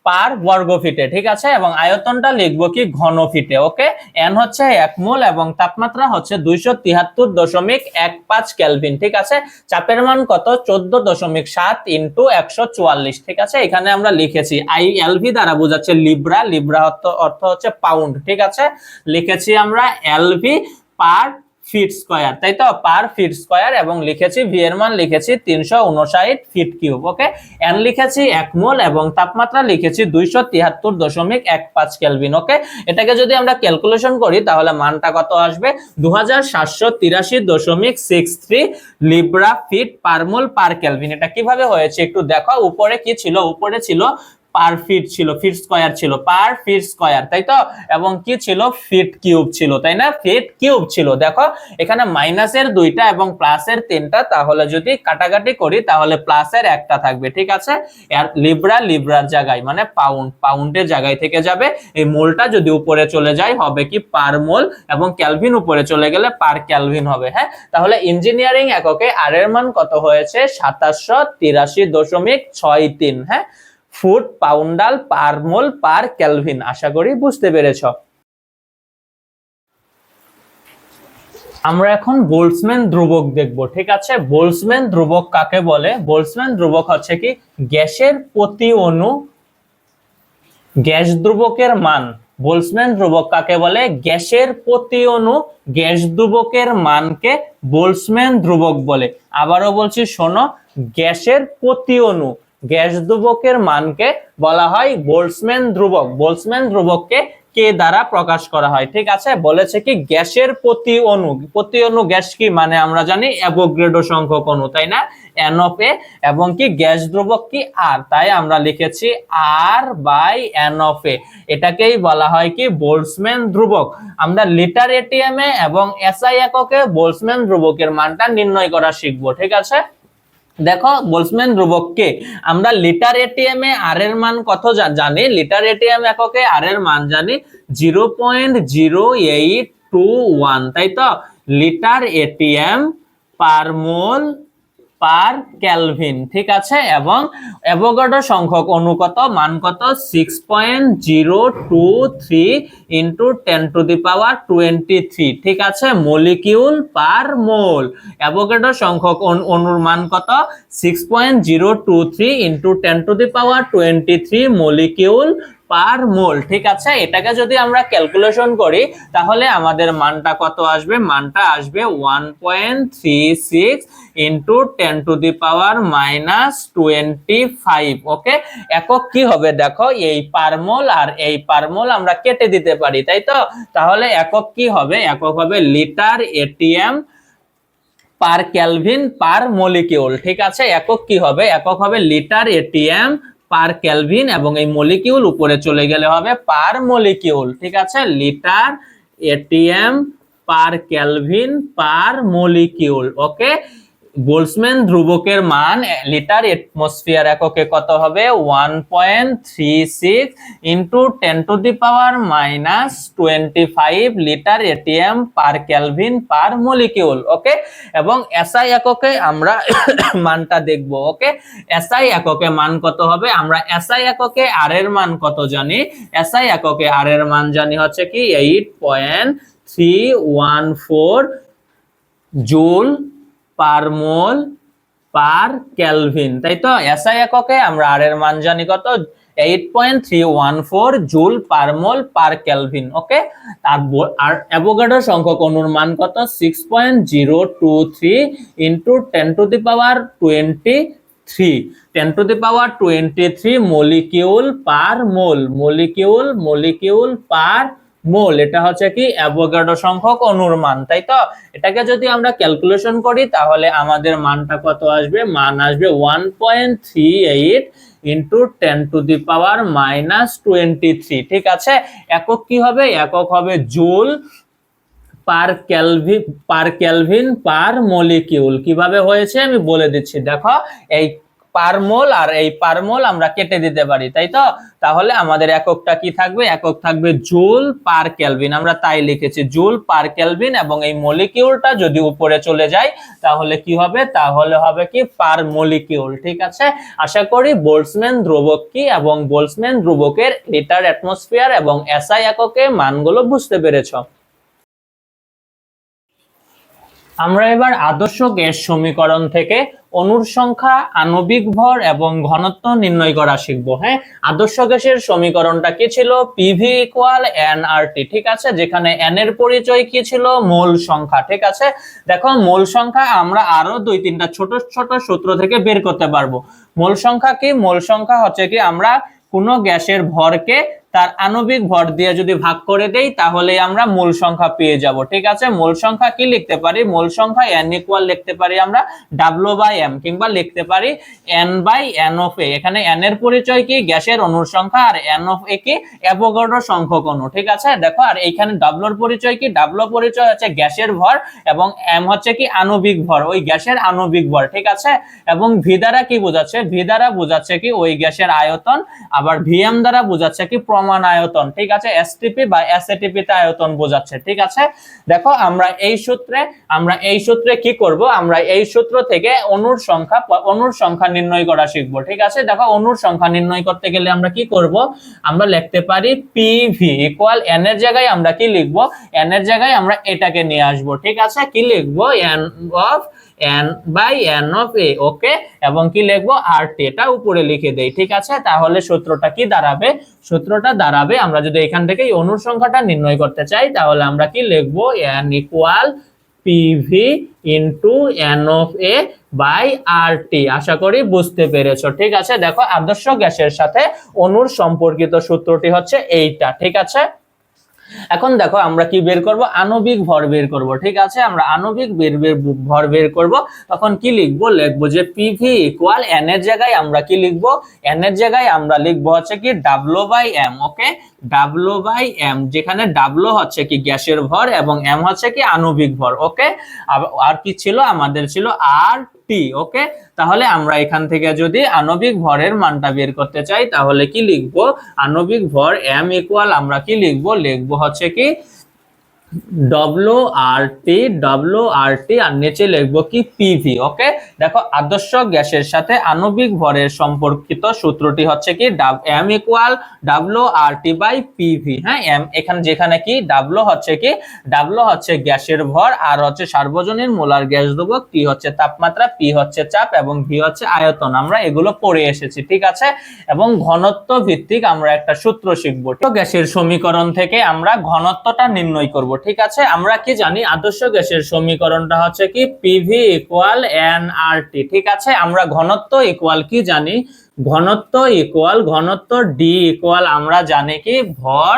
A: পার বর্গ ফিটে, ঠিক আছে। এবং আয়তনটা লিখবো কি ঘন ফিটে। ওকে, এন হচ্ছে 1 মোল এবং তাপমাত্রা হচ্ছে 273.15 কেলভিন, ঠিক আছে। চাপের মান কত? 14.7 ইন্টু 144, ঠিক আছে। এখানে আমরা লিখেছি ILV দ্বারা বোঝাচ্ছে লিব্রা, লিব্রা অর্থ হচ্ছে পাউন্ড, ঠিক আছে। লিখেছি আমরা LV পার ফিট স্কয়ার, তাই তো, পার ফিট স্কয়ার। এবং লিখেছি ভি এর মান লিখেছি 359 ফিট কিউব। ওকে, এন লিখেছি 1 মোল এবং তাপমাত্রা লিখেছি 273.15 কেলভিন। ওকে, এটাকে যদি আমরা ক্যালকুলেশন করি তাহলে মানটা কত আসবে? 2783.63 লিব্রা ফিট পার মোল পার কেলভিন। এটা কিভাবে হয়েছে একটু দেখো। উপরে কি ছিল? উপরে ছিল পার ফিট, ছিল ফিট স্কয়ার, ছিল পার ফিট স্কয়ার, তাই তো। এবং কি ছিল? ফিট কিউব ছিল, তাই না? ফিট কিউব ছিল। দেখো এখানে মাইনাসের 2টা এবং প্লাসের 3টা, তাহলে যদি কাটাকাটি করি তাহলে প্লাসের 1টা থাকবে, ঠিক আছে। আর লিব্রা, লিব্রার জায়গায় মানে পাউন্ড, পাউন্ডের জায়গায় থেকে যাবে। এই মোলটা যদি উপরে চলে যায় হবে কি? পার মোল, এবং কেলভিন উপরে চলে গেলে পার কেলভিন হবে। হ্যাঁ, তাহলে ইঞ্জিনিয়ারিং এককে আর এর মান কত হয়েছে? 2783.63, হ্যাঁ, ফুট পাউন্ডাল পার মোল পার কেলভিন। আশা করি বুঝতে পেরেছ। আমরা এখন বোল্টজম্যান ধ্রুবক দেখব, ঠিক আছে। বোল্টজম্যান ধ্রুবক কাকে বলে? বোল্টজম্যান ধ্রুবক হচ্ছে কি গ্যাসের প্রতি অণু, গ্যাস ধ্রুবকের মান। বোল্টজম্যান ধ্রুবক কাকে বলে? গ্যাসের প্রতি অণু গ্যাস ধ্রুবকের মানকে বোল্টজম্যান ধ্রুবক বলে। আবারও বলছি শোনো, গ্যাসের প্রতি অণু গ্যাস ধ্রুবকের মানকে বলা হয় বোল্টজম্যান ধ্রুবক। বোল্টজম্যান ধ্রুবককে কে দ্বারা প্রকাশ করা হয়? ঠিক আছে, বলেছে কি গ্যাসের প্রতি অণু, প্রতি অণু গ্যাস কি মানে আমরা জানি অ্যাভোগাড্রো সংখ্যক অণু, তাই না, এন অফ এ। এবং কি গ্যাস ধ্রুবক কি আর, তাই আমরা লিখেছি আর বাই এন অফ এ। এটাকেই বলা হয় কি বোল্টজম্যান ধ্রুবক। আমরা লিটার এটিএম এ এবং এসআই এককে বোল্টজম্যান ধ্রুবকের মানটা নির্ণয় করা শিখবো, ঠিক আছে। দেখো বোল্টজম্যান ধ্রুবককে আমরা লিটার এটিএম এ আর এর মান কত জানি? লিটার এটিএম এককে আর এর মান জানি 0.0821, তাই তো। লিটার এটিএম পার মোল পার কেলভিন, ঠিক আছে। এবং অ্যাভোগাড্রো সংখ্যক অণু কত? মান কত? 6.023 ইন্টু 10⁻23, ঠিক আছে। মলিকিউল পার মোল। অ্যাভোগাড্রো সংখ্যক অণুর মান কত? 6.023 ইন্টু 10⁻23 মলিকিউল পার মোল, ঠিক আছে। এটাকে যদি আমরা ক্যালকুলেশন করি তাহলে আমাদের মানটা কত আসবে? মানটা আসবে 1.36 ইন্টু 10⁻⁻25। ওকে, একক কি হবে? দেখো এই পার মোল আর এই পার মোল আমরা কেটে দিতে পারি, তাই তো। তাহলে একক কি হবে? একক হবে litre ATM per kelvin per molecule, ঠিক আছে। একক কি হবে? একক হবে লিটার এটিএম পার কেলভিন, এবং এই মলিকিউল উপরে চলে গেলে হবে পার মলিকিউল, ঠিক আছে। Litre ATM per kelvin per molecule. Okay, Boltzmann ধ্রুবকের মান লিটার অ্যাটমসফিয়ার এককে কত হবে? 1.36 into 10⁻⁻25 litre ATM per kelvin per molecule. Okay, এবং এসআই এককে আমরা মানটা দেখব। ওকে, এসআই এককে মান কত হবে? আমরা এসআই এককে আর এর মান কত জানি? এসআই এককে আর এর মান জানি হচ্ছে কি 8.314 জুল পার মোল পার কেলভিন, তাই তো। এসআই এককে আমরা আর এর মান জানি কত? 8.314 জুল পার মোল পার কেলভিন। ওকে, আর অ্যাভোগাড্রো সংখ্যক অণুর মান কত? 6.023 ইন্টু 10⁻23 10⁻23 মলিকিউল পার মোল, মলিকিউল মলিকিউল পার মোল। এটা হচ্ছে কি অ্যাভোগাড্রো সংখ্যক অণুর মান, তাই তো। এটাকে যদি আমরা ক্যালকুলেশন করি তাহলে আমাদের মানটা কত আসবে? মান আসবে 1.38 ইন্টু 10⁻⁻23, ঠিক আছে। একক কি হবে? একক হবে joule per kelvin per molecule. কিভাবে হয়েছে আমি বলে দিচ্ছি, দেখো। এই পার মোল আর এই পার মোল আমরা কেটে দিতে পারি, তাই তো? তাহলে আমাদের এককটা কি থাকবে? একক থাকবে জুল পার কেলভিন। আমরা তাই লিখেছি জুল পার কেলভিন, এবং এই মলিকিউলটা যদি উপরে চলে যায় তাহলে কি হবে? তাহলে হবে কি পার মলিকিউল। ঠিক আছে, আশা করি বোল্টজম্যান ধ্রুবক কি এবং বোল্টজম্যান ধ্রুবকের লিটার অ্যাটমসফিয়ার এবং এসআই এককে মানগুলো বুঝতে পেরেছো। আমরা এবার আদর্শ গ্যাস সমীকরণ থেকে অণুর সংখ্যা, আণবিক ভর এবং ঘনত্ব নির্ণয় করা শিখবো। হ্যাঁ, আদর্শ গ্যাসের সমীকরণটা কি ছিল? PV equal nRT. ঠিক আছে, যেখানে এন এর পরিচয় কি ছিল? মোল সংখ্যা। ঠিক আছে, দেখো মোল সংখ্যা আমরা আরো 2-3টা ছোট ছোট সূত্র থেকে বের করতে পারবো। মোল সংখ্যা কি? মোল সংখ্যা হচ্ছে কি আমরা কোনো গ্যাসের ভরকে তার আণবিক ভর দিয়ে যদি ভাগ করে দেই তাহলে আমরা মূল সংখ্যা পেয়ে যাব। ঠিক আছে, মূল সংখ্যা কি লিখতে পারি? মূল সংখ্যা n ইকুয়াল লিখতে পারি আমরা W/m, কিংবা লিখতে পারি n/n অফ a। এখানে n এর পরিচয় কি? গ্যাসের অণুর সংখ্যা, আর n অফ a কি? অ্যাভোগাড্রো সংখ্যক অণু। ঠিক আছে, দেখো আর এইখানে W এর পরিচয় কি? W পরিচয় হচ্ছে গ্যাসের ভর, এবং m হচ্ছে কি? আণবিক ভর, ওই গ্যাসের আণবিক ভর। ঠিক আছে, এবং v দ্বারা কি বোঝাচ্ছে? v দ্বারা বোঝাচ্ছে কি? ওই গ্যাসের আয়তন। আবার vm দ্বারা বোঝাচ্ছে কি? প্রমাণ আয়তন। ঠিক আছে, এসটিপি বা এসএটিপি তে আয়তন বোঝাচ্ছে। ঠিক আছে, দেখো আমরা এই সূত্রে কি করব? আমরা এই সূত্র থেকে অণুর সংখ্যা নির্ণয় করা শিখব। ঠিক আছে, দেখো অণুর সংখ্যা নির্ণয় করতে গেলে আমরা কি করব? আমরা লিখতে পারি পিভি ইকুয়াল n এর জায়গায় আমরা কি লিখব? n এর জায়গায় আমরা এটাকে নিয়ে আসব। ঠিক আছে, কি লিখব? n/n of a। ওকে, এবং কি লিখবো? RT, এটা উপরে লিখে দেই। ঠিক আছে, তাহলে সূত্রটা কি দাঁড়াবে? সূত্রটা দাঁড়াবে, আমরা যদি এখান থেকে অণুর সংখ্যাটা নির্ণয় করতে চাই তাহলে আমরা কি লিখবো? n equal PV into n of a by RT। আশা করি বুঝতে পেরেছো। ঠিক আছে, দেখো আদর্শ গ্যাসের সাথে অণুর সম্পর্কিত সূত্রটি হচ্ছে এইটা। ঠিক আছে, এখন দেখো আমরা কি বের করব? আণবিক ভর বের করব। ঠিক আছে, আমরা আণবিক ভর বের করব। তখন কি লিখব? লিখব যে পিভি ইকুয়াল n এর জায়গায় আমরা কি লিখব? n এর জায়গায় আমরা লিখব হচ্ছে কি W/m। ওকে, W/m, যেখানে W হচ্ছে কি গ্যাসের ভর এবং m হচ্ছে কি আণবিক ভর। ওকে, আর কি ছিল? আমাদের ছিল RT। ওকে, তাহলে আমরা এখান থেকে যদি আণবিক ভরের মানটা বের করতে চাই তাহলে কি লিখব? আণবিক ভর m ইকুয়াল আমরা কি লিখব? লিখব হচ্ছে কি WRT, আর নিচে লিখবো কি পিভি। ওকে, দেখো আদর্শ গ্যাসের সাথে আণবিক ভরের সম্পর্কিত সূত্রটি হচ্ছে কি m ইকুয়াল WRT/PV। হ্যাঁ, m এখানে যেখানে কি W হচ্ছে কি? W হচ্ছে গ্যাসের ভর, আর হচ্ছে সার্বজনীন মোলার গ্যাস ধ্রুবক, T হচ্ছে তাপমাত্রা, P হচ্ছে চাপ এবং V হচ্ছে আয়তন। আমরা এগুলো পড়ে এসেছি। ঠিক আছে, এবং ঘনত্ব ভিত্তিক আমরা একটা সূত্র শিখবো। গ্যাসের সমীকরণ থেকে আমরা ঘনত্বটা নির্ণয় করব। ঠিক আছে, আমরা কি জানি? আদর্শ গ্যাসের সমীকরণটা হচ্ছে কি পিভি ইকুয়াল nRT। ঠিক আছে, আমরা ঘনত্ব ইকুয়াল কি জানি? ঘনত্ব ডি ইকুয়াল আমরা জানি কি ভর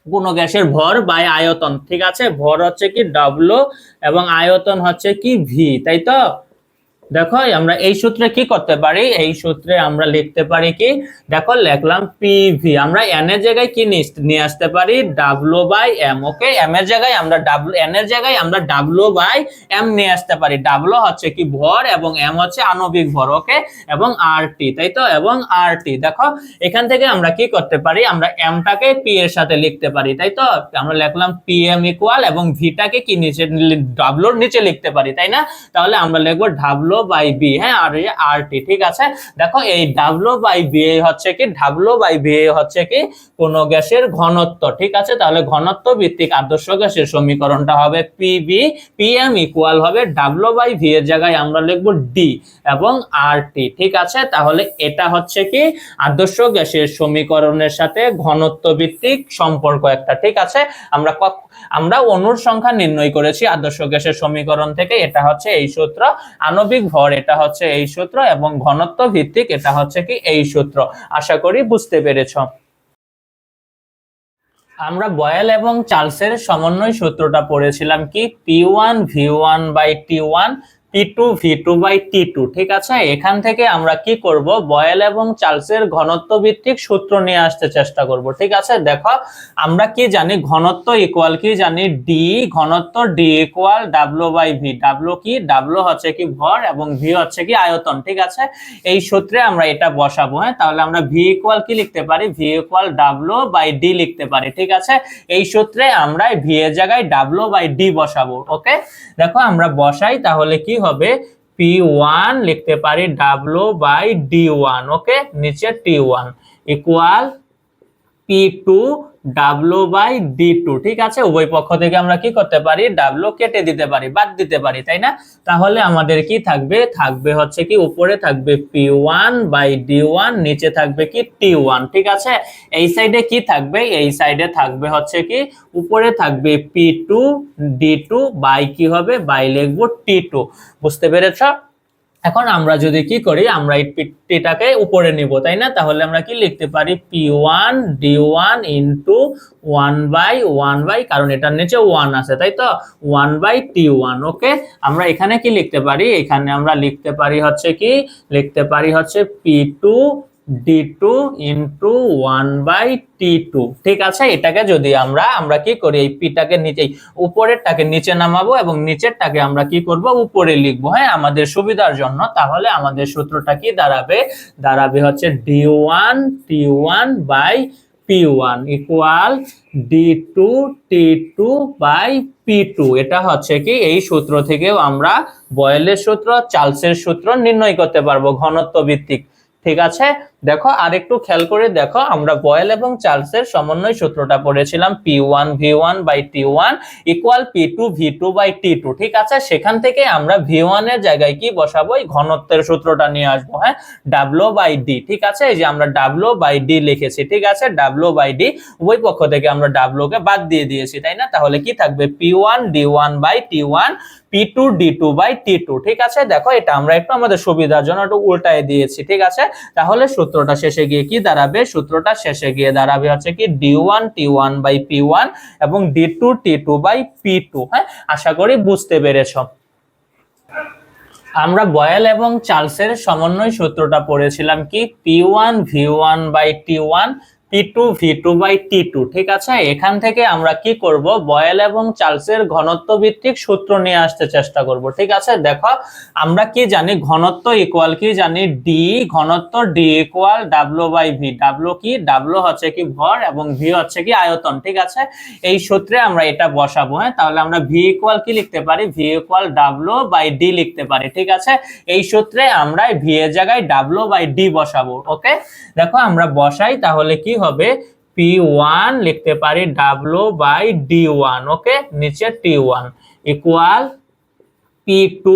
A: কোন গ্যাসের ভর বাই আয়তন। ঠিক আছে, ভর হচ্ছে কি W এবং আয়তন হচ্ছে কি V, তাই তো? দেখো আমরা এই সূত্রে কি করতে পারি? এই সূত্রে আমরা লিখতে পারি কি? দেখো লিখলাম পিভি, আমরা n এর জায়গায় কি নিয়ে আসতে পারি? W/m। ওকে, m এর জায়গায় আমরা n এর জায়গায় আমরা W/m নিয়ে আসতে পারি। W হচ্ছে কি ভর এবং m হচ্ছে আণবিক ভর। ওকে, এবং RT, তাই তো? এবং RT, দেখো এখান থেকে আমরা কি করতে পারি? আমরা m টাকে p এর সাথে লিখতে পারি, তাই তো? আমরা লিখলাম pm ইকুয়াল, এবং v টাকে কি নিচে W এর নিচে লিখতে পারি, তাই না? তাহলে আমরা লিখবো W/b। হ্যাঁ, আর RT। ঠিক আছে, দেখো এই W/b হচ্ছে কি? W/b হচ্ছে কি কোন গ্যাসের ঘনত্ব। ঠিক আছে, তাহলে ঘনত্ব ভিত্তিক আদর্শ গ্যাসের সমীকরণটা হবে PM ইকুয়াল হবে W/v এর জায়গায় আমরা লিখবো D এবং RT। ঠিক আছে, তাহলে এটা হচ্ছে কি আদর্শ গ্যাসের সমীকরণের সাথে ঘনত্ব ভিত্তিক সম্পর্ক একটা। ঠিক আছে, আমরা অণুর সংখ্যা নির্ণয় করেছি আদর্শ গ্যাসের সমীকরণ থেকে। এটা হচ্ছে এই সূত্র। আণবিক ভর এটা হচ্ছে এই সূত্র, এবং ঘনত্ব ভিত্তিক এটা হচ্ছে কি এই সূত্র। আশা করি বুঝতে পেরেছ। আমরা বয়েল এবং চার্লসের সমন্বয় সূত্রটা পড়েছিলাম কি? P1 V1/T1 P2V2/T2। ঠিক আছে, এখান থেকে আমরা কি করব, বয়েল এবং চার্লসের ঘনত্ব ভিত্তিক সূত্র নিয়ে আসতে চেষ্টা করব। ঠিক আছে, দেখো আমরা কি জানি, ঘনত্ব ইকুয়াল কি জানি, ডি ঘনত্ব, ডি ইকুয়াল W/V। W কি, W হচ্ছে কি ভর এবং V হচ্ছে কি আয়তন। ঠিক আছে, এই সূত্রে আমরা এটা বসাবো। হ্যাঁ, তাহলে আমরা V ইকুয়াল কি লিখতে পারি, V ইকুয়াল W/D লিখতে পারি। ঠিক আছে, এই সূত্রে আমরা V এর জায়গায় W/D বসাবো। ওকে, দেখো আমরা বসাই, তাহলে কি হবে, P1 লিখতে পারি W/D1। ওকে, নিচে T1 ইকুয়াল P2 W/D2। ঠিক আছে, উভয় পক্ষ থেকে আমরা কি করতে পারি, W কেটে দিতে পারি, বাদ দিতে পারি, তাই না? তাহলে আমাদের কি থাকবে, থাকবে হচ্ছে কি, উপরে থাকবে P1/D1, নিচে থাকবে কি T1। ঠিক আছে, এই সাইডে কি থাকবে, এই সাইডে থাকবে হচ্ছে কি, উপরে থাকবে P2/D2 বাই কি হবে, বাই লিখবো T2। বুঝতে পেরেছ? এখন আমরা যদি কি করি, আমরা এই টিটাকে উপরে নিব, তাই না? তাহলে আমরা কি লিখতে পারি, P1D1 ইন্টু 1/1 কারণ এটার নিচে 1 আছে, তাই তো, 1/T1। ওকে, আমরা এখানে কি লিখতে পারি, এখানে আমরা লিখতে পারি হচ্ছে কি, লিখতে পারি হচ্ছে P2D2 ইন্টু 1/T2। ঠিক আছে, এটাকে যদি আমরা কি করি, এই পিটাকে নিচে, উপরেরটাকে নিচে নামাবো এবং নিচেরটাকে আমরা কি করব, উপরে লিখবো, হ্যাঁ, আমাদের সুবিধার জন্য। তাহলে আমাদের সূত্রটা কি দাঁড়াবে, দাঁড়াবে হচ্ছে D1T1/P1 ইকুয়াল D2T2/P2। এটা হচ্ছে কি, এই সূত্র থেকেও আমরা বয়েলের সূত্র, চার্লসের সূত্র নির্ণয় করতে পারবো ঘনত্ব ভিত্তিক। ঠিক আছে, দেখো আরেকটু খেয়াল করে দেখো, আমরা বয়েল এবং চার্লসের সমন্বয় সূত্রটা পড়েছিলাম, P1V1/T1 ইকুয়াল P2V2/T2। ঠিক আছে, সেখান থেকে আমরা V1 এর জায়গায় কি বসাবো, এই ঘনত্বের সূত্রটা নিয়ে আসবো। হ্যাঁ, W/D। ঠিক আছে, এই যে আমরা W/D লিখেছি। ঠিক আছে, W/D, উভয় পক্ষ থেকে আমরা W কে বাদ দিয়ে দিয়েছি, তাই না? তাহলে কি থাকবে, P1D1/T1 P2D2/T2। ঠিক আছে, দেখো এটা আমরা একটু আমাদের সুবিধার জন্য একটু উল্টায় দিয়েছি। ঠিক আছে, তাহলে সূত্রটা শেষে গিয়ে কি দাঁড়াবে, সূত্রটা শেষে গিয়ে দাঁড়াবে হচ্ছে কি D1T1/P1 এবং D2T2/P2। হ্যাঁ, আশা করি বুঝতে পেরেছ। আমরা বয়েল এবং চার্লসের সমন্বয় সূত্রটা পড়েছিলাম কি, P1V1/T1 P2V2/T2। ঠিক আছে, এখান থেকে আমরা কি করব, বয়েল এবং চার্লসের ঘনত্ব ভিত্তিক সূত্র নিয়ে আসতে চেষ্টা করব। ঠিক আছে, দেখো আমরা কি জানি, ঘনত্ব ইকুয়াল কি জানি, ডি ঘনত্ব, ডি ইকুয়াল W/V। W কি, W হচ্ছে কি ভর এবং V হচ্ছে কি আয়তন। ঠিক আছে, এই সূত্রে আমরা এটা বসাবো। হ্যাঁ, তাহলে আমরা V ইকুয়াল কি লিখতে পারি, V ইকুয়াল W/D লিখতে পারি। ঠিক আছে, এই সূত্রে আমরা V এর জায়গায় W/D বসাবো। ওকে, দেখো আমরা বসাই, তাহলে কি হবে, P1 লিখতে পারি W/D1। ওকে, নিচে T1 ইকুয়াল P2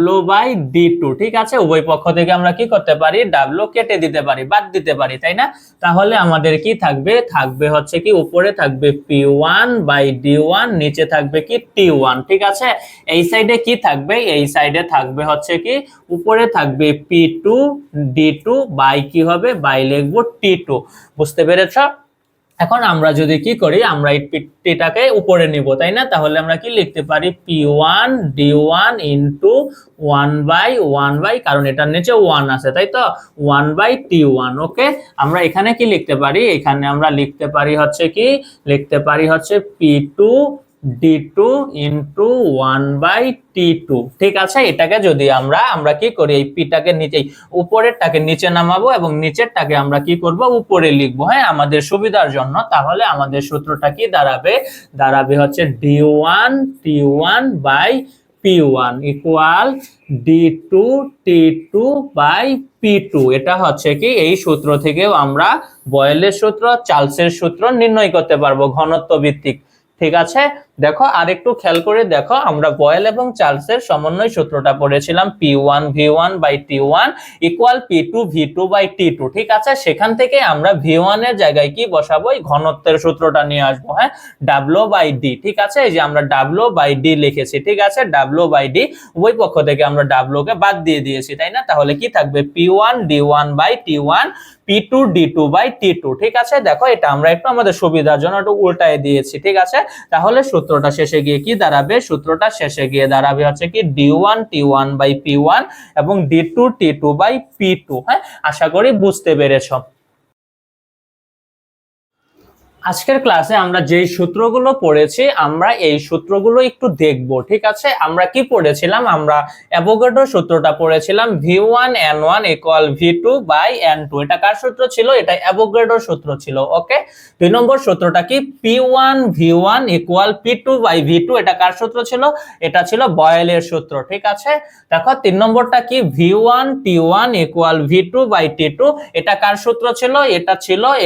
A: W/D2। ঠিক আছে, উভয় পক্ষ থেকে আমরা কি করতে পারি, W কেটে দিতে পারি, বাদ দিতে পারি, তাই না? তাহলে আমাদের কি থাকবে, থাকবে হচ্ছে কি, উপরে থাকবে P1/D1, নিচে থাকবে কি T1। ঠিক আছে, এই সাইডে কি থাকবে, এই সাইডে থাকবে হচ্ছে কি, উপরে থাকবে P2D2 বাই কি হবে, বাই লিখবো T2। বুঝতে পেরেছ? এখন আমরা যদি কি করি, আমরা এই টিটাকে উপরে নিব, তাই না? তাহলে আমরা কি লিখতে পারি, P1D1 ইন্টু 1/1 কারণ এটার নিচে 1 আছে, তাই তো, 1/T1। ওকে, আমরা এখানে কি লিখতে পারি, এখানে আমরা লিখতে পারি হচ্ছে কি, লিখতে পারি হচ্ছে P2D2 ইন্টু 1/T2। ঠিক আছে, এটাকে যদি আমরা কি করি, এই পিটাকে নিচে, উপরেরটাকে নিচে নামাবো এবং নিচেরটাকে আমরা কি করব, উপরে লিখবো, হ্যাঁ, আমাদের সুবিধার জন্য। তাহলে আমাদের সূত্রটা কি দাঁড়াবে, দাঁড়াবে হচ্ছে D1T1/P1 ইকুয়াল D2T2/P2। এটা হচ্ছে কি, এই সূত্র থেকেও আমরা বয়েলের সূত্র, চার্লসের সূত্র নির্ণয় করতে পারবো ঘনত্ব ভিত্তিক। ঠিক আছে, দেখো আরেকটু খেয়াল করে দেখো, আমরা বয়েল এবং চার্লসের সমন্বয় সূত্রটা পড়েছিলাম, P1V1/T1 ইকুয়াল P2V2/T2। ঠিক আছে, সেখান থেকে আমরা V1 এর জায়গায় কি বসাবো, এই ঘনত্বের সূত্রটা নিয়ে আসবো। হ্যাঁ, W/D। ঠিক আছে, এই যে আমরা W/D লিখেছি। ঠিক আছে, W/D, উভয় পক্ষ থেকে আমরা W কে বাদ দিয়ে দিয়েছি, তাই না? তাহলে কি থাকবে, P1D1/T1 P2D2/T2। ঠিক আছে, দেখো এটা আমরা একটু আমাদের সুবিধার জন্য একটু উল্টায় দিয়েছি। ঠিক আছে, তাহলে সূত্রটা শেষে গিয়ে কি দাঁড়াবে? সূত্রটা শেষে গিয়ে দাঁড়াবে হচ্ছে কি D1T1/P1 এবং D2T2/P2। হ্যাঁ, আশা করি বুঝতে পেরেছো। আজকের ক্লাসে আমরা যেই সূত্রগুলো পড়েছি আমরা এই সূত্রগুলো একটু দেখব। ঠিক আছে, আমরা কি পড়েছিলাম? আমরা অ্যাভোগাড্রো সূত্রটা পড়েছিলাম V1N1 = V2/N2। এটা কার সূত্র ছিল? এটা অ্যাভোগাড্রো সূত্র ছিল। ওকে, 2 নম্বর সূত্রটা কি? P1V1 = P2/V2। এটা কার সূত্র ছিল? এটা ছিল বয়েলের সূত্র। ঠিক আছে, দেখো 3 নম্বরটা কি? V1T1 = V2/T2। এটা কার সূত্র ছিল?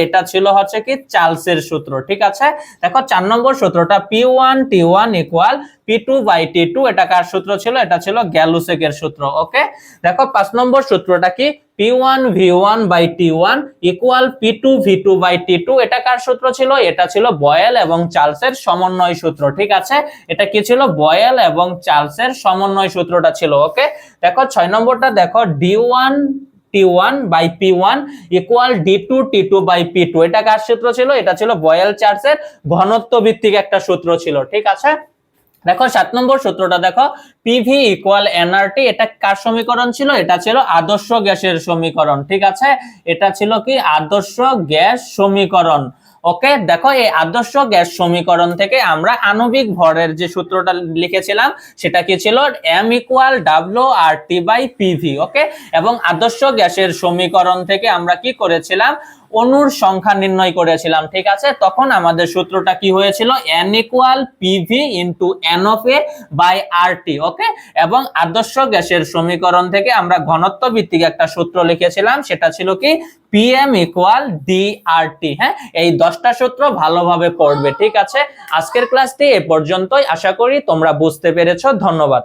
A: এটা ছিল হচ্ছে কি চার্লসের সূত্র। ঠিক আছে, দেখো 4 নম্বর সূত্রটা P1T1 = P2/T2। এটা কার সূত্র ছিল? এটা ছিল গ্যালুসেকের সূত্র। ওকে, দেখো 5 নম্বর সূত্রটা কি? P1V1/T1 = P2V2/T2। এটা কার সূত্র ছিল? এটা ছিল বয়েল এবং চার্লসের সমন্বয় সূত্র। ঠিক আছে, এটা কি ছিল? বয়েল এবং চার্লসের সমন্বয় সূত্রটা ছিল। ওকে, দেখো 6 নম্বরটা দেখো D1T1/P1 = D2T2/P2। এটা কার সূত্র ছিল? এটা ছিল বয়েল চার্লসের ঘনত্ব ভিত্তিক একটা সূত্র ছিল। ঠিক আছে, দেখো 7 নম্বর সূত্রটা দেখো PV = nRT। এটা কার সমীকরণ ছিল? এটা ছিল আদর্শ গ্যাসের সমীকরণ। ঠিক আছে, এটা ছিল কি আদর্শ গ্যাস সমীকরণ। ওকে, দেখো এই আদর্শ গ্যাস সমীকরণ থেকে আমরা আণবিক ভরের যে সূত্রটা লিখেছিলাম সেটা কি ছিল? M = WRT/PV। ওকে, এবং আদর্শ গ্যাসের সমীকরণ থেকে আমরা কি করেছিলাম? অণুর সংখ্যা নির্ণয় করেছিলাম। ঠিক আছে, তখন আমাদের সূত্রটা কি হয়েছিল? N = PV × N/RT। ওকে, এবং আদর্শ গ্যাসের সমীকরণ থেকে আমরা ঘনত্ব ভিত্তিক একটা সূত্র লিখেছিলাম, সেটা ছিল কি PM = DRT। হ্যাঁ, এই 10টা সূত্র ভালোভাবে পড়বে। ঠিক আছে, আজকের ক্লাসটি এ পর্যন্তই। আশা করি তোমরা বুঝতে পেরেছো। ধন্যবাদ।